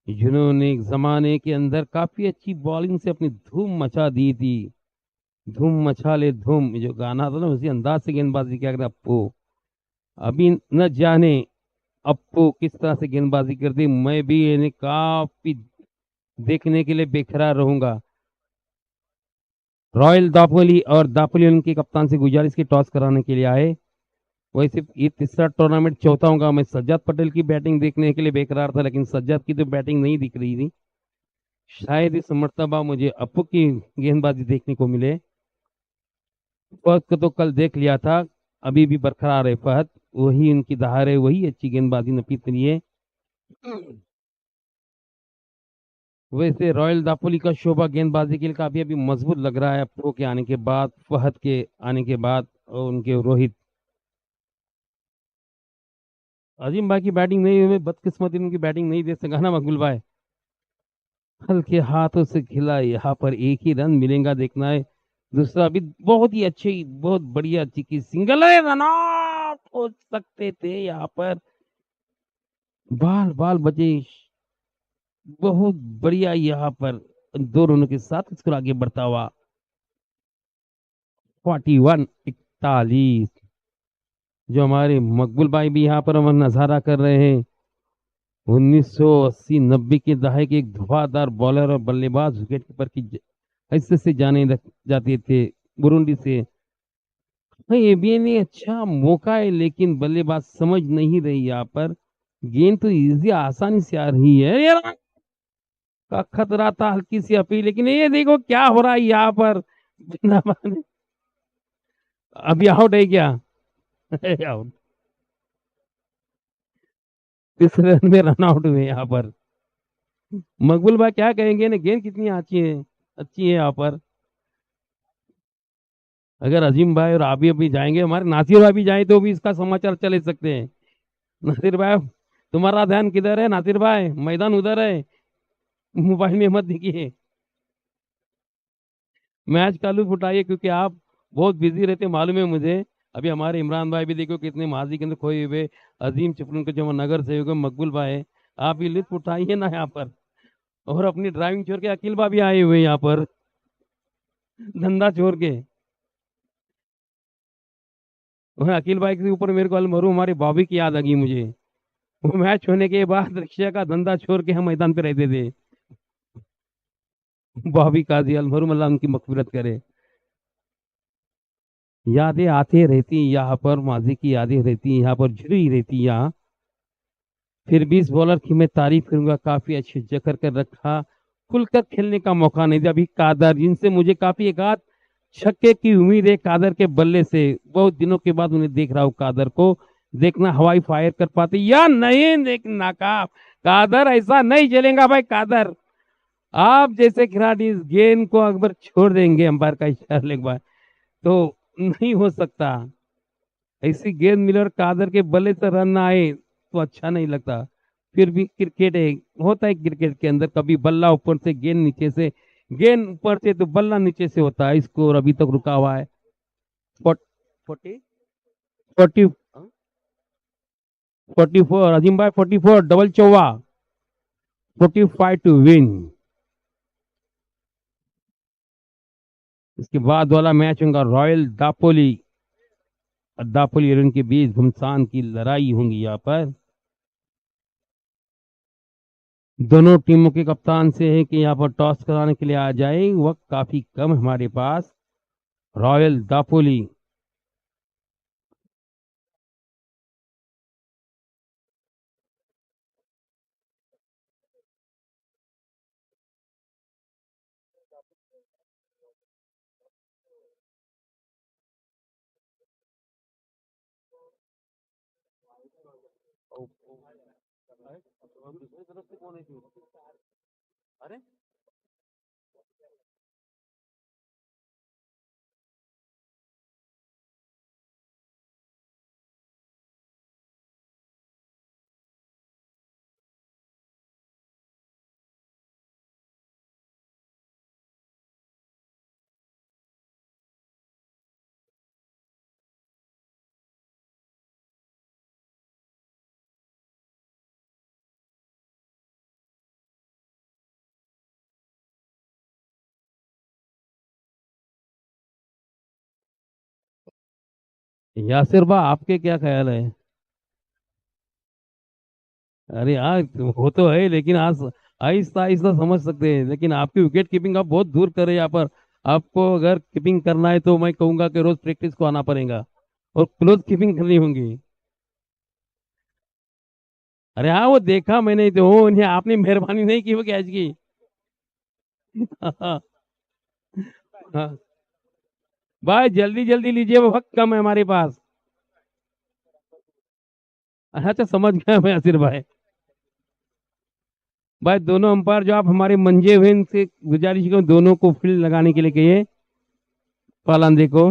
जिन्होंने एक जमाने के अंदर काफी अच्छी बॉलिंग से अपनी धूम मचा दी थी। धूम मचा ले धूम, जो गाना था ना, उसी अंदाज से गेंदबाजी किया करता अप्पू। अभी न जाने अप्पू किस तरह से गेंदबाजी करती, मैं भी इन्हें काफी देखने के लिए बेकरार रहूंगा। रॉयल दापोली और दापोली उनके कप्तान से गुजारिश की टॉस कराने के लिए आए। वैसे ये तीसरा टूर्नामेंट चौथा होगा। मैं सज्जाद पटेल की बैटिंग देखने के लिए बेकरार था, लेकिन सज्जाद की तो बैटिंग नहीं दिख रही थी। शायद इस मर्तबा मुझे अप्पू की गेंदबाजी देखने को मिले। फहद को तो कल देख लिया था, अभी भी बरकरार है फहद। वही उनकी दहार है, वही अच्छी गेंदबाजी नपीत रही है। वैसे रॉयल दापोली का शोभा गेंदबाजी के लिए काफी अभी मजबूत लग रहा है अप्पू के आने के बाद, फहद के आने के बाद, और उनके रोहित। अजीम भाई की बैटिंग नहीं हुई, बदकिस्मती उनकी बैटिंग नहीं दे सका ना मकबूल भाई। हल्के हाथों से खिला, यहाँ पर एक ही रन मिलेगा देखना है। दूसरा भी बहुत ही अच्छी, बहुत बढ़िया चिकी सिंगल है, रन आउट हो सकते थे यहाँ पर। बाल बाल बचे, बहुत बढ़िया यहाँ पर दो रनों के साथ स्कोर आगे बढ़ता हुआ 41-41। जो हमारे मकबूल भाई भी यहाँ पर हम नजारा कर रहे हैं। 1980-90 के दहाके के एक धुआंधार बॉलर और बल्लेबाज विकेट कीपर की हैसियत से जाने जाते थे बुरुंडी से। हाँ, ये भी नहीं अच्छा मौका है, लेकिन बल्लेबाज समझ नहीं रही यहाँ पर। गेंद तो इजी आसानी से आ रही है यार, का खतरा था, हल्की सी अपील, लेकिन ये देखो क्या हो रहा है यहाँ पर। बिना माने अभी आउट है क्या? आउट। तीसरे रन में रन आउट हुए यहाँ पर। मकबूल भाई क्या कहेंगे ना, गेंद कितनी अच्छी है, अच्छी है यहाँ पर। अगर अजीम भाई और आप भी जाएंगे, हमारे नासिर भाई भी जाए तो भी इसका समाचार चले सकते हैं। नासिर भाई तुम्हारा ध्यान किधर है? नासिर भाई मैदान उधर है, मोबाइल में मत दिखिए। मैच का लुत्फ उठाइए, क्योंकि आप बहुत बिजी रहते मालूम है मुझे। अभी हमारे इमरान भाई भी देखो कितने माजी के अंदर खोए हुए। अजीम चिपलून के जो नगर सेवक है मकबूल भाई है। आप भी लुत्फ उठाइए ना यहाँ पर। और अपनी ड्राइविंग छोड़ के अकील भाई भी आए हुए हैं यहाँ पर, धंधा छोड़ के। और अकील भाई के ऊपर मेरे को अलमरू हमारी भाभी की याद आ गई मुझे। वो मैच होने के बाद रिक्शा का धंधा छोड़ के हम मैदान पे रहते थे। भाभी काजी अलमरू, अल्लाह उनकी मगफिरत करे। यादें आती रहती यहाँ पर, माजी की यादें रहती यहाँ पर, जुड़ी रहती यहाँ। फिर भी इस बॉलर की मैं तारीफ करूंगा, काफी अच्छे जकड़ कर रखा। खुलकर खेलने का मौका नहीं दिया। अभी कादर, जिनसे मुझे काफी एक आध छक्के की उम्मीद है कादर के बल्ले से, बहुत दिनों के बाद उन्हें देख रहा हूँ कादर को। देखना हवाई फायर कर पाते या नहीं, देख नाकाम। कादर ऐसा नहीं चलेगा भाई, कादर आप जैसे खिलाड़ी इस गेंद को अगर छोड़ देंगे अंपायर का इशारा लेने के बाद तो नहीं हो सकता। ऐसी गेंद मिलर कादर के बल्ले से रन ना आए तो अच्छा नहीं लगता। फिर भी क्रिकेट है, होता है क्रिकेट के अंदर कभी बल्ला ऊपर से गेंद नीचे से, गेंद ऊपर से तो बल्ला नीचे से होता है। स्कोर अभी तक रुका हुआ है 40 40 44 अजीम भाई 44 डबल चौवा 45 टू विन। इसके बाद वाला मैच होगा रॉयल दापोली और दापोली के बीच घमसान की लड़ाई होंगी यहाँ पर। दोनों टीमों के कप्तान से है कि यहाँ पर टॉस कराने के लिए आ जाए, वक्त काफी कम है हमारे पास। रॉयल दापोली दूसरी तरफ से कौन है? अरे यासिर बा आपके क्या ख्याल है? अरे यार वो तो है लेकिन आज आहिस्ता आहिस्ता समझ सकते हैं, लेकिन आपकी विकेट कीपिंग आप बहुत दूर करे यहाँ पर। आपको अगर कीपिंग करना है तो मैं कहूंगा कि रोज प्रैक्टिस को आना पड़ेगा और क्लोज कीपिंग करनी होगी। अरे हाँ वो देखा मैंने तो, वो उन्हें आपने मेहरबानी नहीं की वो कैच की। हाँ, हाँ। भाई जल्दी जल्दी लीजिए, वो वक्त कम है हमारे पास। अच्छा समझ गया मैं आसिर भाई। भाई दोनों अंपायर जो आप हमारे मंजे हुए इनसे गुजारिश करो दोनों को फील्ड लगाने के लिए कहिए, पालांदे को।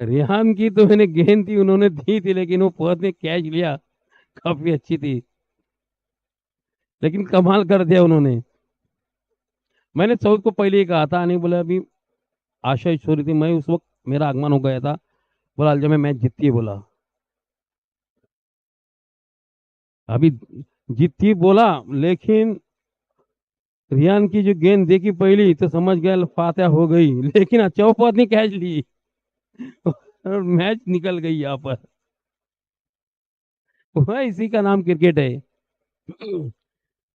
रेहान की तो मैंने गेंद थी उन्होंने दी थी, लेकिन वो फौज ने कैच लिया, काफी अच्छी थी, लेकिन कमाल कर दिया उन्होंने। मैंने सऊद को पहले ही कहा था, नहीं बोला अभी आशा हो रही थी, मैं उस वक्त मेरा आगमन हो गया था, बोला जब मैं मैच जीतती है बोला, अभी जीतती बोला, लेकिन रियान की जो गेंद देखी पहली तो समझ गया फातह हो गई, लेकिन चौपत ने कैच ली और मैच निकल गई यहाँ पर। वह इसी का नाम क्रिकेट है।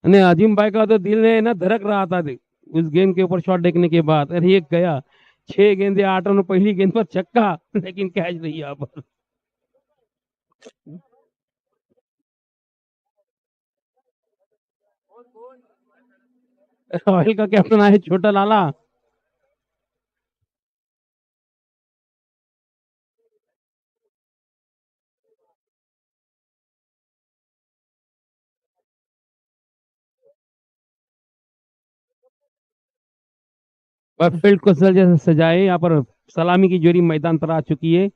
ने अजीम भाई का तो दिल ने ना धड़क रहा था उस गेंद के ऊपर शॉट देखने के बाद। अरे ये गया 6 गेंदे 8 रन, पहली गेंद पर छक्का, लेकिन कैच नहीं यहाँ पर। रॉयल का कैप्टन है छोटा लाला। वह फील्ड को जैसे सजाए यहाँ पर, सलामी की जोड़ी मैदान पर आ चुकी है।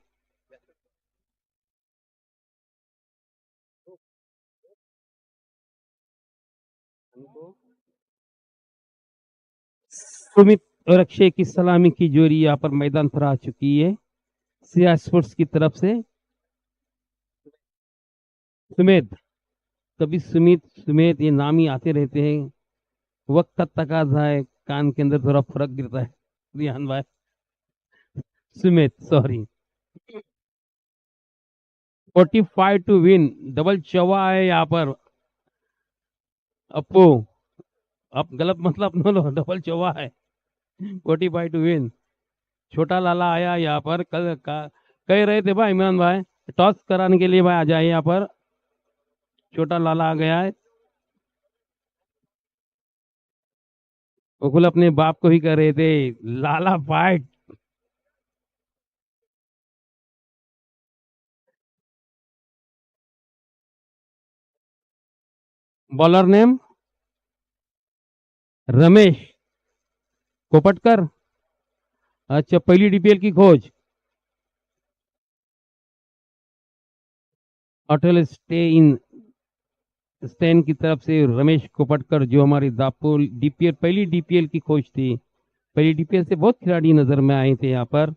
सुमित और अक्षय की सलामी की जोड़ी यहाँ पर मैदान पर आ चुकी है सिया स्पोर्ट्स की तरफ से। सुमित, कभी सुमित सुमित ये नाम ही आते रहते हैं। वक्त का तकाजा है, कान के अंदर थोड़ा फर्क गिरता है। रिहान भाई, Sumit sorry. 45 to win, double चौवा है यहाँ पर। अपो, अब गलत मतलब नो नो, डबल चौवा है। 45 टू विन। छोटा लाला आया यहाँ पर, कह रहे थे भाई इमरान भाई टॉस कराने के लिए भाई आ जाए यहाँ पर। छोटा लाला आ गया है। गोकुल अपने बाप को ही कह रहे थे लाला फाइट। Bowler name Ramesh Kopatkar. अच्छा, पहली डीपीएल की खोज अटल स्टे इन स्टेन की तरफ से रमेश कोपटकर, जो हमारी दापोल डीपीएल पहली डीपीएल की खोज थी। पहली डीपीएल से बहुत खिलाड़ी नजर में आए थे यहाँ पर।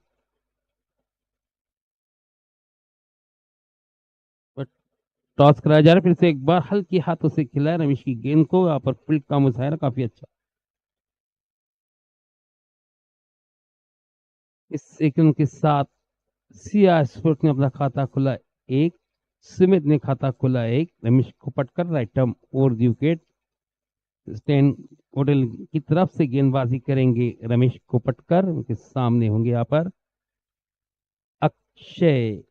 बट टॉस कराया जा रहा है, फिर से एक बार हल्के हाथों से खिलाया रमेश की गेंद को। यहाँ पर फील्ड का मुजाहरा काफी अच्छा। इस सेकंड के साथ सिया स्पोर्ट ने अपना खाता खुला एक, सुमित ने खाता खुला एक। Ramesh Kopatkar right arm over the wicket. Stan hotel की तरफ से गेंदबाजी करेंगे रमेश कोपटकर, उनके सामने होंगे यहाँ पर अक्षय।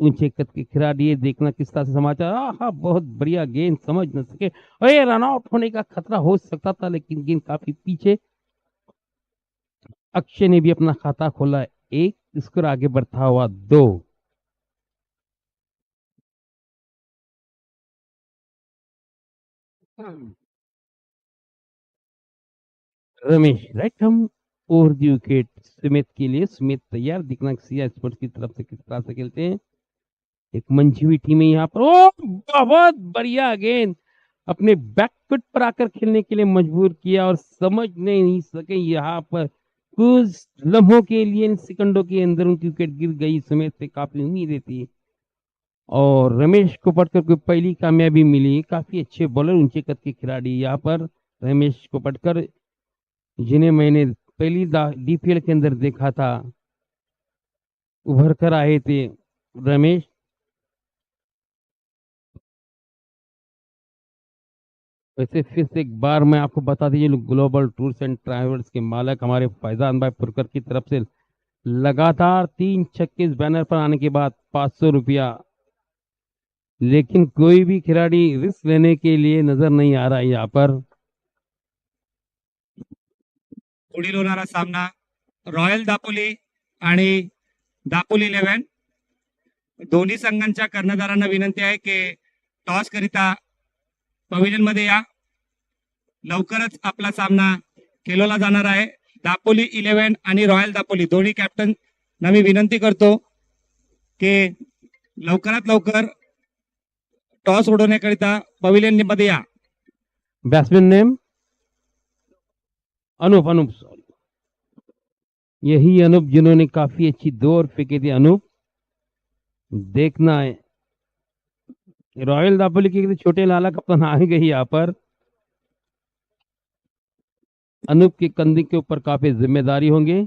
ऊंचे कद के खिलाड़ी, ये देखना किस तरह से समाचार। हाँ, बहुत बढ़िया गेंद, समझ न सके और ये रन आउट होने का खतरा हो सकता था, लेकिन गेंद काफी पीछे। अक्षय ने भी अपना खाता खोला एक, स्कोर आगे बढ़ता हुआ 2। Ramesh right arm over the wicket Sumit के लिए। सुमित तैयार, दिखना सिया स्पोर्ट्स की तरफ से किस तरह से खेलते हैं। एक मंची हुई टीम है यहाँ पर। ओ, बहुत बढ़िया गेंद, अपने बैकफुट पर आकर खेलने के लिए मजबूर किया और समझ नहीं सके यहाँ पर। कुछ लम्हों के लिए, इन सेकंडों के अंदर उनकी विकेट गिर गई। सुमित से काफी उम्मीदें थी और रमेश को पटकर को पहली कामयाबी मिली। काफी अच्छे बॉलर, ऊंचे कद के खिलाड़ी यहाँ पर रमेश को पटकर, जिन्हें मैंने पहली डीपीएल के अंदर देखा था। उभर कर आए थे रमेश। वैसे फिर से एक बार मैं आपको बता दीजिए, ग्लोबल टूर्स एंड ट्रैवल्स के मालिक हमारे फैजान भाई पुरकर की तरफ से लगातार 3 छक्के इस बैनर पर आने के बाद 500 रुपया। लेकिन कोई भी खिलाड़ी रिस्क लेने के लिए नजर नहीं आ रहा है यहाँ पर। पुढील होणारा सामना रॉयल दापोली आणि दापोली 11। दोन्ही संघांच्या कर्णधारांना विनंती आहे की टॉस करिता पवेलियन मध्ये या। लवकरच आपला सामना खेळवला जाणार आहे। दापोली 11 आणि रॉयल दापोली दोन्ही कॅप्टन मी विनंती करतो की लवकरात लवकर टॉस उडवण्याकरिता पवेलियन मध्ये या। Batsman name Anoop. Anoop sorry, यही अनूप जिन्होंने काफी अच्छी 2 ओवर फेंके थे। अनूप, देखना है रॉयल दापोली के छोटे लाला कप्तान आ गए यहाँ पर। अनूप के कंधे के ऊपर काफी जिम्मेदारी होंगे।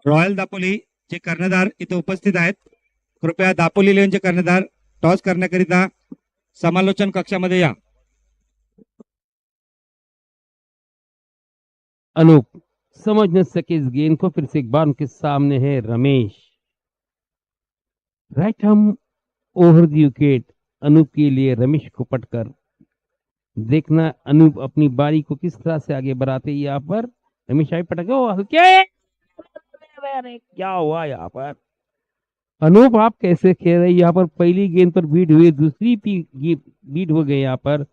रॉयल दापोली चे कर्णधार इथे उपस्थित आहेत। कृपया दापोली 11 चे कर्णधार टॉस करण्याकरिता समालोचन कक्षामध्ये या। अनूप समझ न सके इस गेंद को। फिर से एक बार उनके सामने है Ramesh, right arm over the wicket. Anoop के लिए रमेश को पटकर, देखना अनूप अपनी बारी को किस तरह से आगे बढ़ाते हैं यहाँ पर। रमेश आई पटक, ओ हल्के, अरे क्या हुआ यहाँ पर। अनूप आप कैसे खेल रहे हैं यहाँ पर। पहली गेंद पर बीट हुई, दूसरी बीट हो गई यहाँ पर।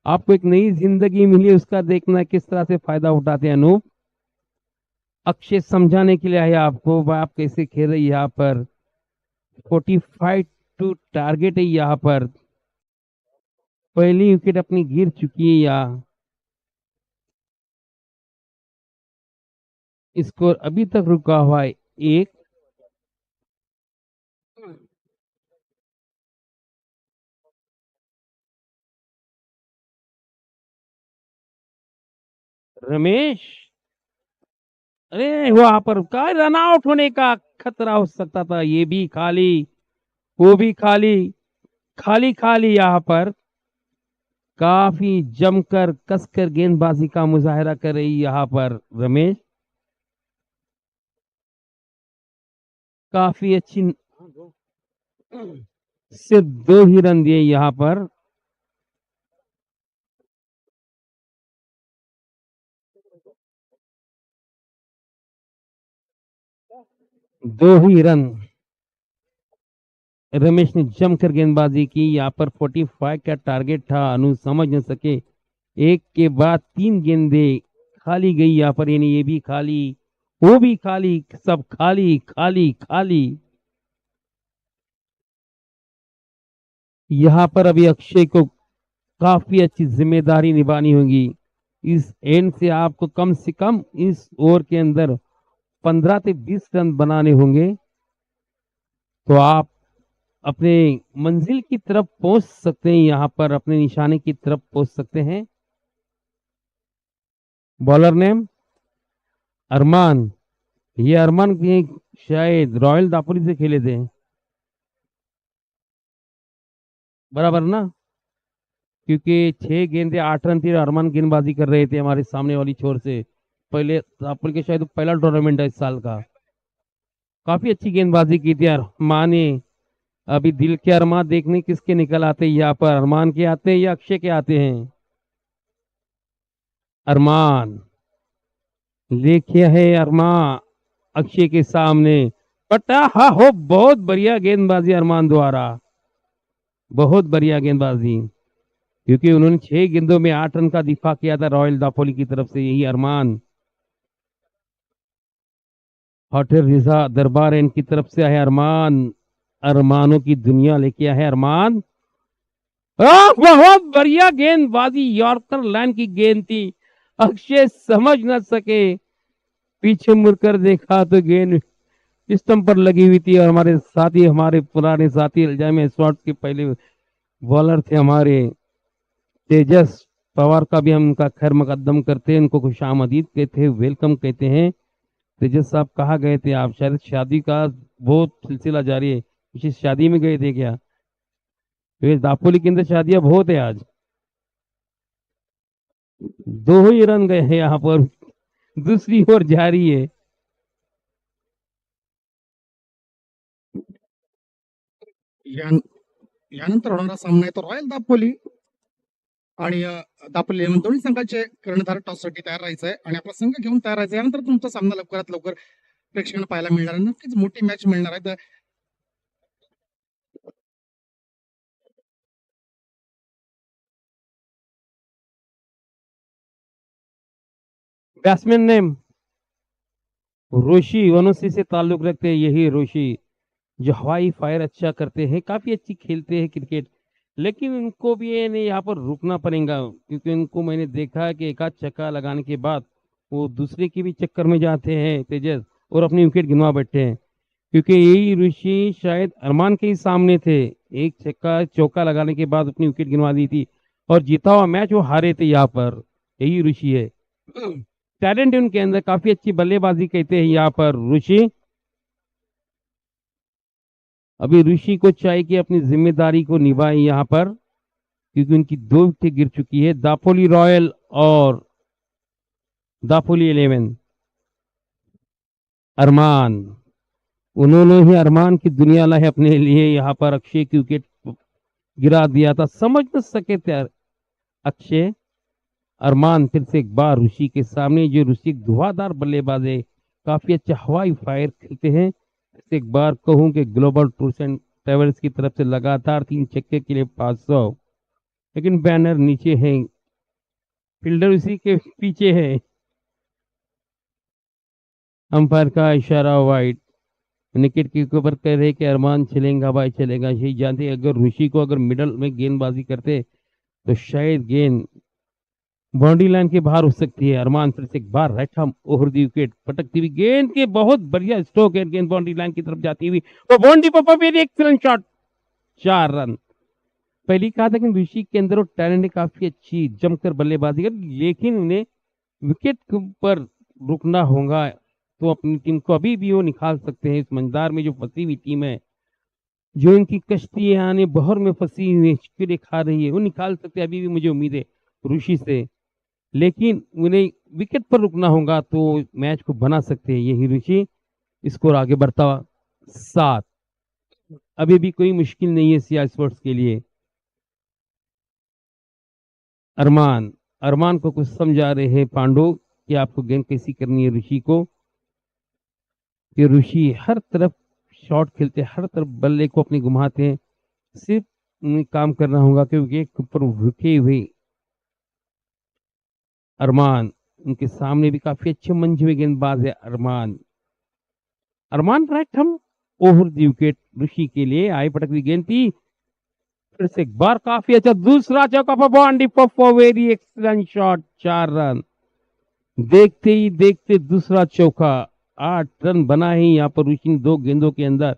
आपको एक नई जिंदगी मिली, उसका देखना किस तरह से फायदा उठाते हैं अनूप। अक्षय समझाने के लिए आए आपको, आप कैसे खेल रहे हैं यहाँ पर। 45 टू टारगेट है यहाँ पर। पहली विकेट अपनी गिर चुकी है यहाँ। स्कोर अभी तक रुका हुआ है 1। रमेश, अरे वहां पर का रन आउट होने का खतरा हो सकता था। ये भी खाली, वो भी खाली, खाली खाली यहाँ पर। काफी जमकर कसकर गेंदबाजी का मुजाहरा कर रही यहाँ पर रमेश। काफी अच्छी, सिर्फ 2 ही रन दिए यहाँ पर। दो ही रन। रमेश ने जमकर गेंदबाजी की। यहाँ पर 45 का टारगेट था, अनु समझ न सके, एक के बाद 3 गेंदें खाली गई यहाँ पर, यानी ये भी खाली, वो भी खाली, सब खाली खाली खाली। यहाँ पर अभी अक्षय को काफी अच्छी जिम्मेदारी निभानी होगी। इस एंड से आपको कम से कम इस ओवर के अंदर 15 से 20 रन बनाने होंगे, तो आप अपने मंजिल की तरफ पहुंच सकते हैं, यहाँ पर अपने निशाने की तरफ पहुंच सकते हैं। बॉलर नेम अरमान, ये अरमान भी शायद रॉयल दापोली से खेले थे, बराबर ना, क्योंकि 6 गेंदे 8 रन थी, अरमान गेंदबाजी कर रहे थे हमारे सामने वाली छोर से। पहले दापोली के शायद पहला टूर्नामेंट है इस साल का। काफी अच्छी गेंदबाजी की थी अरमान ने। अभी दिल के अरमान देखने किसके निकल आते हैं यहाँ पर, अरमान के आते हैं या अक्षय के आते हैं। अरमान लेके है, अरमान अक्षय के सामने, पटा हा हो, बहुत बढ़िया गेंदबाजी अरमान द्वारा, बहुत बढ़िया गेंदबाजी, क्योंकि उन्होंने 6 गेंदों में 8 रन का दिफा किया था रॉयल दापोली की तरफ से। यही अरमान होटल रिजा दरबार एंड की तरफ से है अरमान, अरमानों की दुनिया लेके आया है अरमान। बहुत बढ़िया गेंदबाजी, यॉर्कर लाइन की गेंद थी, अक्षय समझ न सके, पीछे मुड़कर देखा तो गेंद स्टंप पर लगी हुई थी। और हमारे साथी, हमारे पुराने साथी अलजाम शॉट के पहले बॉलर थे हमारे तेजस पवार का भी हम उनका खैर मकदम करते हैं, उनको खुश आमदीद कहते हैं, वेलकम कहते हैं। तेजस साहब कहाँ गए थे आप? शायद शादी का बहुत सिलसिला जारी है, किसी शादी में गए थे क्या? दापोली के अंदर शादियां बहुत है आज। 2 ही रन गए हैं यहाँ पर, दूसरी ओर जारी है। यानंतर होणारा सामना आहे तो रॉयल दापोली आणि दापोली दोन्ही संघाचे कर्णधार टॉससाठी तयार राहायचं आहे आणि आपला संघ घेऊन तयार राहायचं. यानंतर तुमचा सामना लवकरात लवकर प्रेक्षकांना पाहायला मिळणार आहे. नक्कीच मोठी मॅच मिळणार आहे. बैट्समैन नेम रोशी, वनोसी से ताल्लुक रखते हैं, यही रोशी जो हवाई फायर अच्छा करते हैं, काफी अच्छी खेलते हैं क्रिकेट, लेकिन इनको भी यहाँ पर रुकना पड़ेगा, क्योंकि इनको मैंने देखा कि एक आध छक्का लगाने के बाद वो दूसरे के भी चक्कर में जाते हैं तेजस, और अपनी विकेट गिनवा बैठते हैं। क्योंकि यही ऋषि शायद अरमान के ही सामने थे, एक छक्का चौका लगाने के बाद अपनी विकेट गिनवा दी थी और जीता हुआ मैच वो हारे थे यहाँ पर। यही ऋषि है, टैलेंट है उनके अंदर, काफी अच्छी बल्लेबाजी कहते हैं यहाँ पर ऋषि। अभी ऋषि को चाहिए कि अपनी जिम्मेदारी को निभाए यहाँ पर, क्योंकि उनकी 2 विकेट गिर चुकी है, दापोली रॉयल और दापोली 11। अरमान, उन्होंने ही अरमान की दुनिया लाई अपने लिए, यहाँ पर अक्षय की विकेट गिरा दिया था, समझ न सके थे अक्षय। अरमान फिर से एक बार ऋषि के सामने, जो ऋषि धुआंधार बल्लेबाज है, काफी अच्छा हवाई फायर खेलते हैं। एक बार कहूं कि ग्लोबल टूर्स एंड ट्रेवल्स की तरफ से लगातार 3 छक्के के लिए 500, लेकिन बैनर नीचे है, फील्डर उसी के पीछे है, अंपायर का इशारा वाइड, विकेट के ऊपर कह रहे कि अरमान चलेगा भाई चलेगा। यही जानते अगर ऋषि को अगर मिडल में गेंदबाजी करते तो शायद गेंद बाउंड्री लाइन के बाहर हो सकती है। अरमान फिर से एक बार right arm over the wicket, पटकती हुई गेंद के बहुत बढ़िया स्ट्रोक है, गेंद बाउंड्री लाइन की तरफ जाती हुई, वो बाउंड्री पर एक्सीलेंट शॉट, 4 रन। पहली कहा था कि ऋषि के अंदर टैलेंट है, काफी अच्छी जमकर बल्लेबाजी कर, लेकिन उन्हें विकेट पर रुकना होगा, तो अपनी टीम को अभी भी वो निकाल सकते हैं। इस मंझदार में जो फंसी हुई टीम है, जो इनकी कश्ती आने बहर में फंसी हुई खा रही है, वो निकाल सकते हैं, अभी भी मुझे उम्मीद है ऋषि से, लेकिन उन्हें विकेट पर रुकना होगा तो मैच को बना सकते हैं यही ऋषि। स्कोर आगे बढ़ता 7, अभी भी कोई मुश्किल नहीं है सिया स्पोर्ट्स के लिए। अरमान, अरमान को कुछ समझा रहे हैं पांडु कि आपको गेंद कैसी करनी है ऋषि को, कि ऋषि हर तरफ शॉट खेलते हर तरफ बल्ले को अपने घुमाते हैं, सिर्फ उन्हें काम करना होगा कि विकेट के ऊपर रुके हुए अरमान, उनके सामने भी काफी अच्छे मंझे हुए गेंदबाज है अरमान। अरमान right arm over the wicket ऋषि के लिए आई पटक हुई गेंद थी, फिर से एक बार काफी अच्छा दूसरा चौका पर boundary for very excellent shot, 4 run. देखते ही देखते दूसरा चौका, 8 रन बना ही यहाँ पर ऋषि ने 2 गेंदों के अंदर,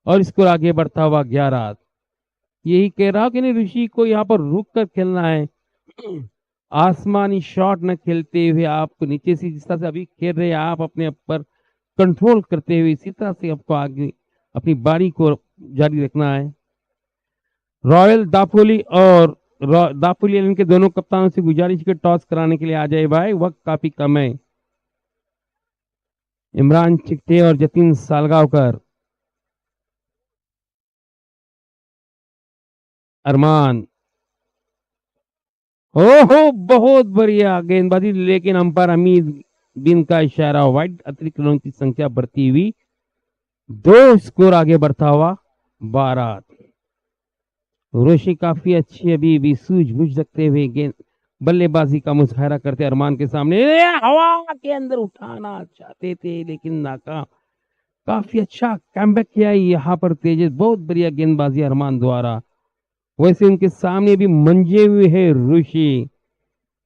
और स्कोर आगे बढ़ता हुआ 11। यही कह रहा हूं कि नहीं, ऋषि को यहाँ पर रुक कर खेलना है, आसमानी शॉट न खेलते हुए आपको नीचे से जिस तरह से अभी खेल रहे हैं आप अपने ऊपर कंट्रोल करते हुए, इसी तरह से आपको आगे अपनी बारी को जारी रखना है। रॉयल दापोली और दापोली इनके दोनों कप्तानों से गुजारिश के टॉस कराने के लिए आ जाए भाई, वक्त काफी कम है। इमरान चिकटे और जतिन सालगांवकर। अरमान, ओहो बहुत बढ़िया गेंदबाजी, लेकिन अंपायर हमीद बिन का इशारा, वाइड अतिरिक्त रनों की संख्या बढ़ती हुई 2, स्कोर आगे बढ़ता हुआ 12। रोशी काफी अच्छी अभी भी सूझबूझ रखते हुए गेंद बल्लेबाजी का मुजाहरा करते अरमान के सामने, हवा के अंदर उठाना चाहते थे लेकिन नाकाम। काफी अच्छा कमबैक किया यहाँ पर तेजस, बहुत बढ़िया गेंदबाजी अरमान द्वारा। वैसे उनके सामने भी मंजे हुए है ऋषि,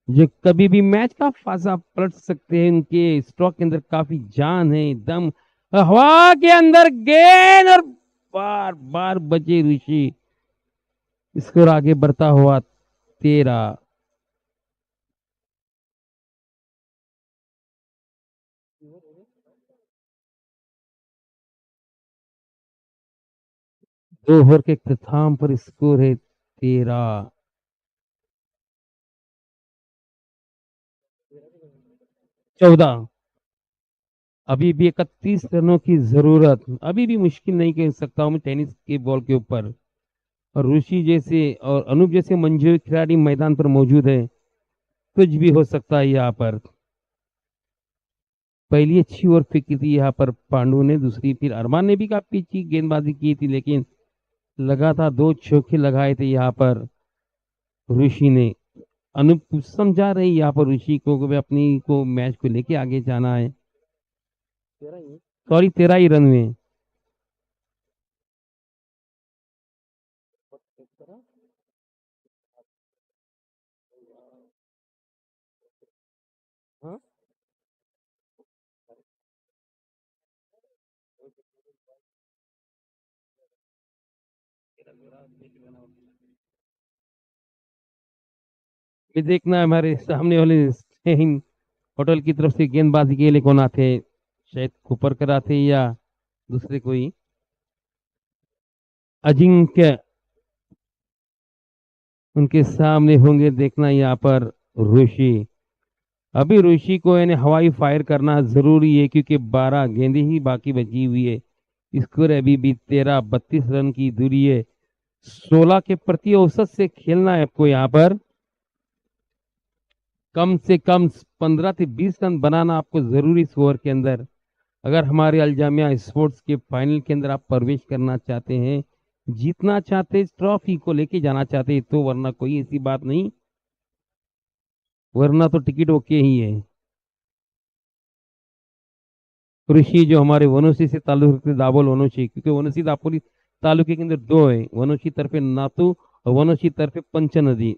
जो कभी भी मैच का फासा पलट सकते हैं, उनके स्ट्रोक के अंदर काफी जान है, दम, हवा के अंदर गेंद और बार बार बचे ऋषि, स्कोर आगे बढ़ता हुआ 13। दो ओवर के इख्तिताम पर स्कोर है 13। 14, अभी भी 31 रनों की जरूरत, अभी भी मुश्किल नहीं कह सकता हूं मैं टेनिस के बॉल के ऊपर, और ऋषि जैसे और अनूप जैसे मंजूर खिलाड़ी मैदान पर मौजूद है, कुछ भी हो सकता है यहाँ पर। पहली अच्छी ओवर फेंकी थी यहाँ पर पांडु ने, दूसरी फिर अरमान ने भी काफी अच्छी गेंदबाजी की थी, लेकिन लगातार 2 चौके लगाए थे यहाँ पर ऋषि ने। अनूप समझा रही यहाँ पर ऋषि को कि अपनी को मैच को लेके आगे जाना है। सॉरी 13 ही रन में। हाँ? ये देखना है हमारे सामने वाले होटल की तरफ से गेंदबाजी के लिए कौन आते, शायद कुपर कराते या दूसरे कोई। अजिंक्य उनके सामने होंगे, देखना यहाँ पर ऋषि। अभी ऋषि को यानी हवाई फायर करना जरूरी है, क्योंकि 12 गेंदें ही बाकी बची हुई है। स्कोर अभी भी 13, 32 रन की दूरी है। 16 के प्रति औसत से खेलना है आपको यहाँ पर, कम से कम 15 से 20 रन बनाना आपको जरूरी इस ओवर के अंदर, अगर हमारे अल्जामिया स्पोर्ट्स के फाइनल के अंदर आप प्रवेश करना चाहते हैं, जीतना चाहते हैं, इस ट्रॉफी को लेके जाना चाहते हैं तो, वरना कोई ऐसी बात नहीं, वरना तो टिकट ओके ही है। ऋषि जो हमारे वनोसी से ताल्लुक रखते, दाबोल वनोसी, क्योंकि वनोसी दापोली तालुके के अंदर 2 है, वनोसी तरफे नातू और वनोसी तरफे पंच नदी।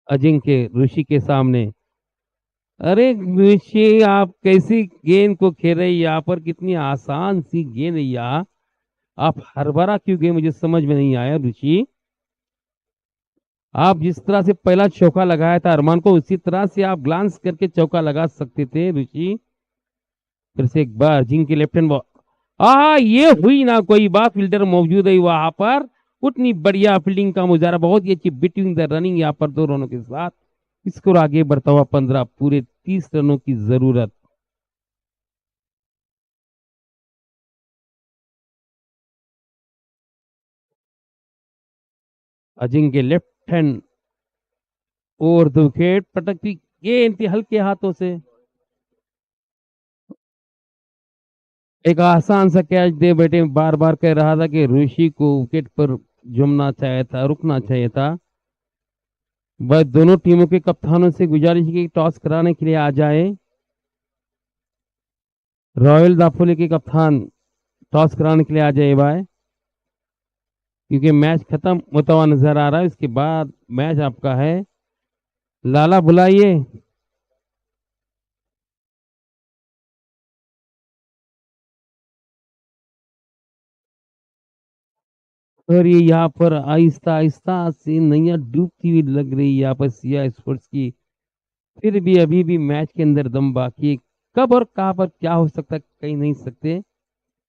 अजिंक्य ऋषि के सामने, अरे ऋषि आप कैसी गेंद को खेल रहे हैं यहाँ पर, कितनी आसान सी गेंद है यहाँ, आप हरभरा क्यों गए मुझे समझ में नहीं आया ऋषि। आप जिस तरह से पहला चौका लगाया था अरमान को, उसी तरह से आप ग्लांस करके चौका लगा सकते थे ऋषि। फिर से एक बार जिंक के लेफ्ट हैंड बॉल, ये हुई ना कोई बात, फील्डर मौजूद है वहां पर, उतनी बढ़िया फील्डिंग का मुजाहरा, बहुत ही अच्छी बिटवीन द रनिंग यहाँ पर 2 रनों के साथ, स्कोर आगे बढ़ता हुआ 15, पूरे 30 रनों की जरूरत। Ajinkya left hand over the wicket, पटक गेंद थी हल्के हाथों से, एक आसान सा कैच दे बैठे। बार बार कह रहा था कि ऋषि को विकेट पर जमना चाहिए था, रुकना चाहिए था। बस दोनों टीमों के कप्तानों से गुजारिश की टॉस कराने के लिए आ जाए। रॉयल दाफोली के कप्तान टॉस कराने के लिए आ जाए भाई, क्योंकि मैच खत्म होता हुआ नजर आ रहा है। इसके बाद मैच आपका है। लाला बुलाइए। और ये यहाँ पर आहिस्ता आहिस्ता से नैया डूबती हुई लग रही है यहाँ पर सिया स्पोर्ट्स की। फिर भी अभी भी मैच के अंदर दम बाकी है। कब और कहां पर क्या हो सकता है कहीं नहीं सकते,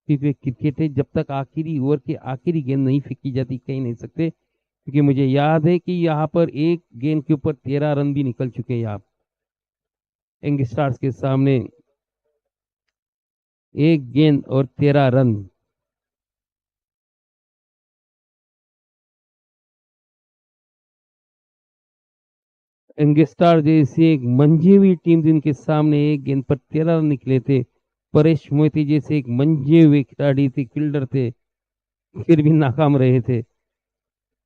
क्योंकि क्रिकेट है। जब तक आखिरी ओवर की आखिरी गेंद नहीं फेंकी जाती कहीं नहीं सकते। क्योंकि मुझे याद है कि यहाँ पर एक गेंद के ऊपर 13 रन भी निकल चुके हैं यहाँ यंग स्टार्स के सामने। एक गेंद और 13 रन। यंग स्टार जैसे एक मंझी हुई टीम जिनके सामने एक गेंद पर 13 रन निकले थे। परेश मोती जैसे एक मंझे हुए खिलाड़ी थे, फील्डर थे, फिर भी नाकाम रहे थे।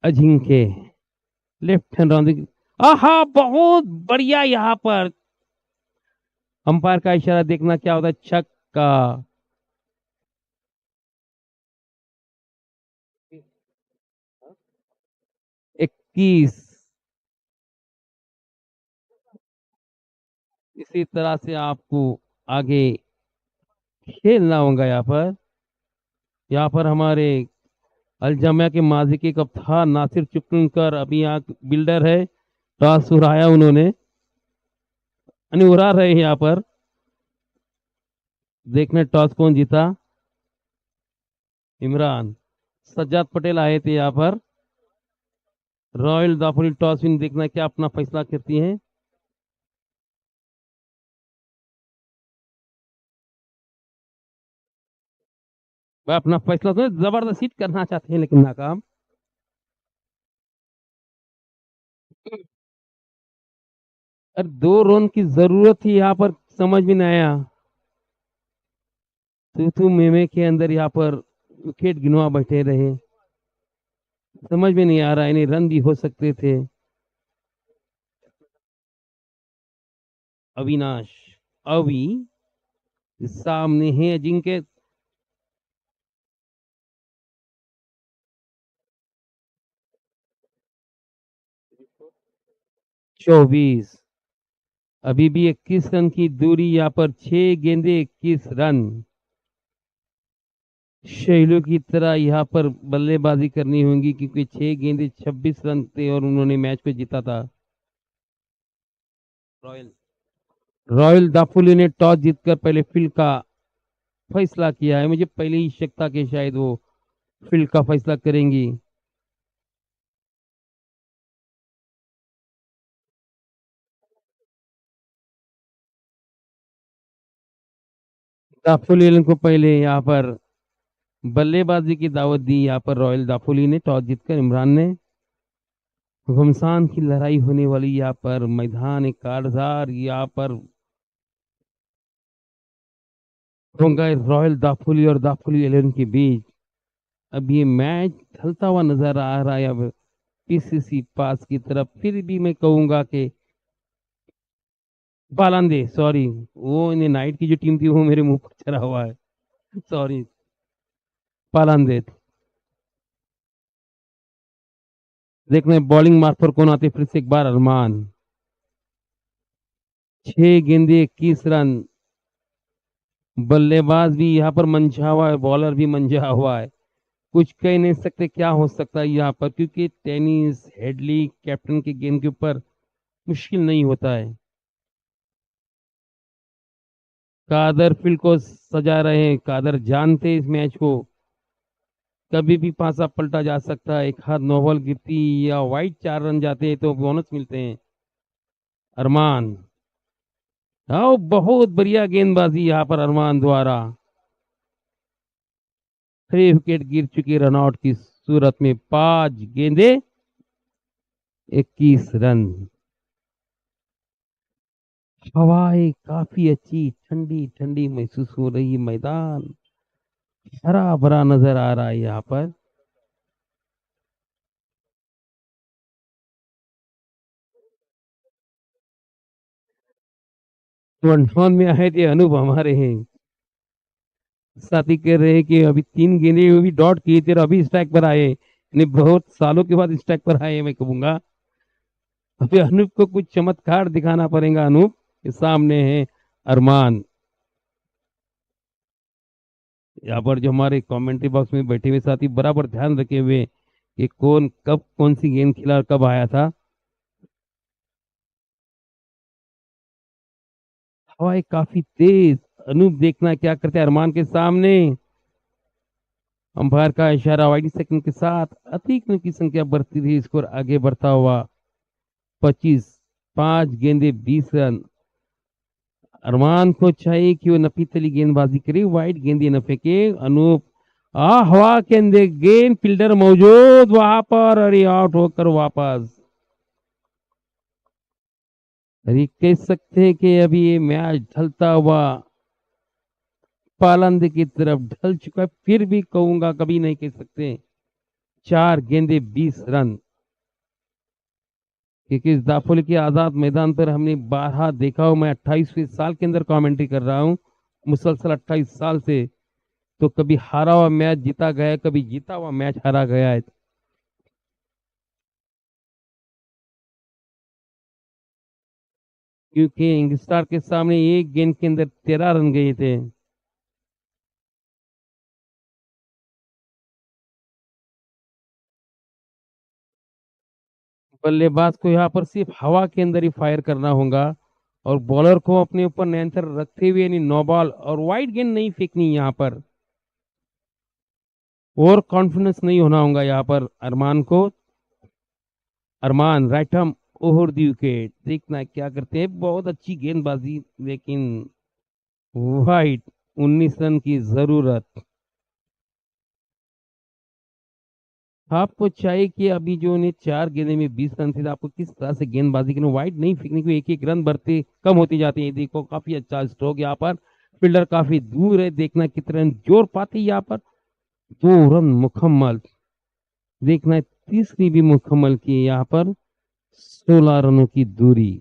Ajinkya left hand round. आहा, बहुत बढ़िया। यहाँ पर अंपायर का इशारा देखना क्या होता है, छक्का। 21। इसी तरह से आपको आगे खेलना होगा। यहाँ पर हमारे अलजामिया के माजी के कप्तान नासिर चुकनकर अभी यहाँ बिल्डर है। टॉस उड़ाया उन्होंने, यानी उड़ा रहे हैं यहाँ पर। देखने टॉस कौन जीता। इमरान। सज्जाद पटेल आए थे यहाँ पर। रॉयल दाफोली टॉस विन, देखना क्या अपना फैसला करती हैं। वह अपना फैसला तो जबरदस्त हिट करना चाहते हैं लेकिन नाकाम। अरे 2 रन की जरूरत थी यहाँ पर, समझ में नहीं आया। तू मेमे के अंदर यहाँ पर विकेट गिनवा बैठे रहे। समझ में नहीं आ रहा, यानी रन भी हो सकते थे। अविनाश। अवि सामने है अजिंक्य। 24। अभी भी 21 रन की दूरी। यहाँ पर 6 गेंदे 21 रन। शैलो की तरह यहाँ पर बल्लेबाजी करनी होगी, क्योंकि 6 गेंदे 26 रन थे और उन्होंने मैच को जीता था। रॉयल रॉयल दाफोली ने टॉस जीतकर पहले फील्ड का फैसला किया है। मुझे पहले ही शक था कि शायद वो फील्ड का फैसला करेंगी। दाफोली को पहले यहाँ पर बल्लेबाजी की दावत दी। यहाँ पर रॉयल दाफोली ने टॉस जीतकर इमरान ने। घमसान की लड़ाई होने वाली यहाँ पर मैदान कारजार। यहाँ पर होगा रॉयल दाफोली और दाफोली 11 के बीच। अब ये मैच ढलता हुआ नजर आ रहा है अब पीसीसी पास की तरफ। फिर भी मैं कहूंगा कि बालांदे, सॉरी, वो इन्हें नाइट की जो टीम थी वो मेरे मुंह पर चढ़ा हुआ है, सॉरी। पालांदे। देखना बॉलिंग मार्ग पर कौन आते फिर से एक बार। अरमान। 6 गेंदे 21 रन। बल्लेबाज भी यहाँ पर मंझा हुआ है, बॉलर भी मंझा हुआ है। कुछ कह नहीं सकते क्या हो सकता है यहाँ पर, क्योंकि टेनिस हेडली कैप्टन के गेंद के ऊपर मुश्किल नहीं होता है। कादर फील्ड को सजा रहे हैं। कादर जानते इस मैच को कभी भी पासा पलटा जा सकता है। एक हाथ नोबल गिरती या वाइड 4 रन जाते हैं तो बोनस मिलते हैं। अरमान। आओ, बहुत बढ़िया गेंदबाजी यहाँ पर अरमान द्वारा। 3 विकेट गिर चुकी रनआउट की सूरत में। 5 गेंदे 21 रन। हवाएं काफी अच्छी ठंडी ठंडी महसूस हो रही है। मैदान हरा भरा नजर आ रहा है यहाँ पर। वनडॉन में आए थे अनूप हमारे हैं, साथी कह रहे हैं कि अभी 3 गेंदे भी डॉट किए थे और अभी स्ट्राइक पर आए, यानी बहुत सालों के बाद स्ट्राइक पर आए मैं कहूंगा। अभी अनूप को कुछ चमत्कार दिखाना पड़ेगा। अनूप के सामने है अरमान। यहाँ पर जो हमारे कमेंट्री बॉक्स में बैठे हुए साथी बराबर ध्यान रखे हुए कि कौन कब कौन सी गेंद खिला और कब आया था। हवाएं काफी तेज। अनूप देखना क्या करते हैं अरमान के सामने। अंपायर का इशारा वाइड सेकंड के साथ अतिरिक्त रन की संख्या बढ़ती रही, स्कोर आगे बढ़ता हुआ 25। 5 गेंदे 20 रन। अरमान को चाहिए कि वो नफी तली गेंदबाजी करे, वाइड गेंदे न फेंके। अनूप हवा के अंदर गेंद, फील्डर मौजूद वहां पर, अरे आउट होकर वापस। अरे कह सकते हैं कि अभी ये मैच ढलता हुआ पालंद की तरफ ढल चुका है, फिर भी कहूंगा कभी नहीं कह सकते। 4 गेंदे 20 रन। क्योंकि इस दापोली के आजाद मैदान पर हमने 12 देखा हूं। मैं 28वें साल के अंदर कमेंट्री कर रहा हूं, मुसलसल 28 साल से। तो कभी हारा हुआ मैच जीता गया है, कभी जीता हुआ मैच हारा गया है। क्योंकि यंगस्टार के सामने एक गेंद के अंदर 13 रन गए थे। बल्लेबाज को यहाँ पर सिर्फ हवा के अंदर ही फायर करना होगा और बॉलर को अपने ऊपर नियंत्रण रखते हुए, यानी नो बॉल और वाइड गेंद नहीं फेंकनी यहाँ पर। और कॉन्फिडेंस नहीं होना होगा यहाँ पर अरमान को। Armaan right arm over the wicket, देखना क्या करते हैं। बहुत अच्छी गेंदबाजी, लेकिन वाइड। 19 रन की जरूरत। आपको चाहिए कि अभी जो ने 4 गेंदे में 20 रन थे, तो आपको किस तरह से गेंदबाजी करनी, वाइड नहीं फेंकने को, एक एक रन बढ़ते कम होती जाती है। देखो काफी अच्छा स्ट्रोक यहाँ पर, फील्डर काफी दूर है, देखना कितने रन जोड़ पाते यहाँ पर। 2 रन मुकम्मल। देखना तीसरी भी मुकम्मल की है यहाँ पर। 16 रनों की दूरी।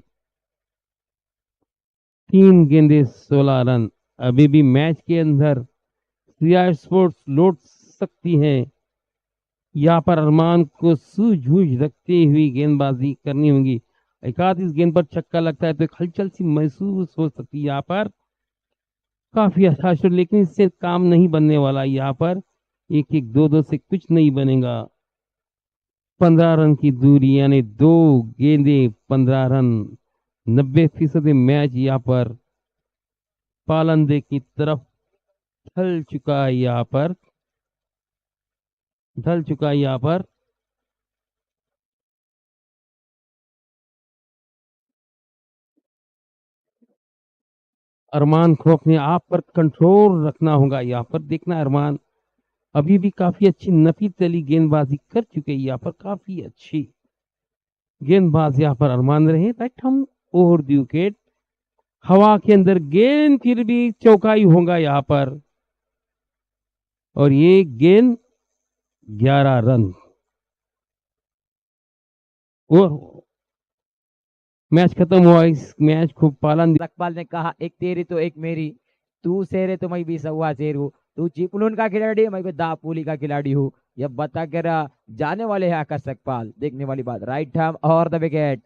3 गेंदे 16 रन। अभी भी मैच के अंदर सीआई स्पोर्ट्स लौट सकती है। यहाँ पर अरमान को सूझबूझ रखते हुए गेंदबाजी करनी होगी। एकाध इस गेंद पर छक्का लगता है तो एक हलचल सी महसूस हो सकती है यहाँ पर। काफी अच्छा शॉट, लेकिन इससे काम नहीं बनने वाला यहाँ पर। एक एक दो दो से कुछ नहीं बनेगा। 15 रन की दूरी, यानी 2 गेंदे 15 रन। 90% मैच यहाँ पर पालंदे की तरफ ढल चुका है यहाँ पर। ढल चुका है यहाँ पर। अरमान को अपने आप पर कंट्रोल रखना होगा यहाँ पर। देखना अरमान अभी भी काफी अच्छी नफी तली गेंदबाजी कर चुके हैं यहाँ पर। काफी अच्छी गेंदबाज यहाँ पर अरमान रहे। Right arm over the wicket. हवा के अंदर गेंद, फिर भी चौकाई होगा यहाँ पर। और ये गेंद 11 रन। और मैच खत्म हुआ। इस मैच को पालन रखपाल ने कहा एक तेरी तो एक मेरी, तू शेर है तो मैं भी सवा शेर हूँ, तू चिपलून का खिलाड़ी है मैं भी दापोली का खिलाड़ी हूँ। यह बता कर जाने वाले हैं आकाश रखपाल। देखने वाली बात, राइट हैम और द विकेट।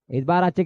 इस बार अच्छे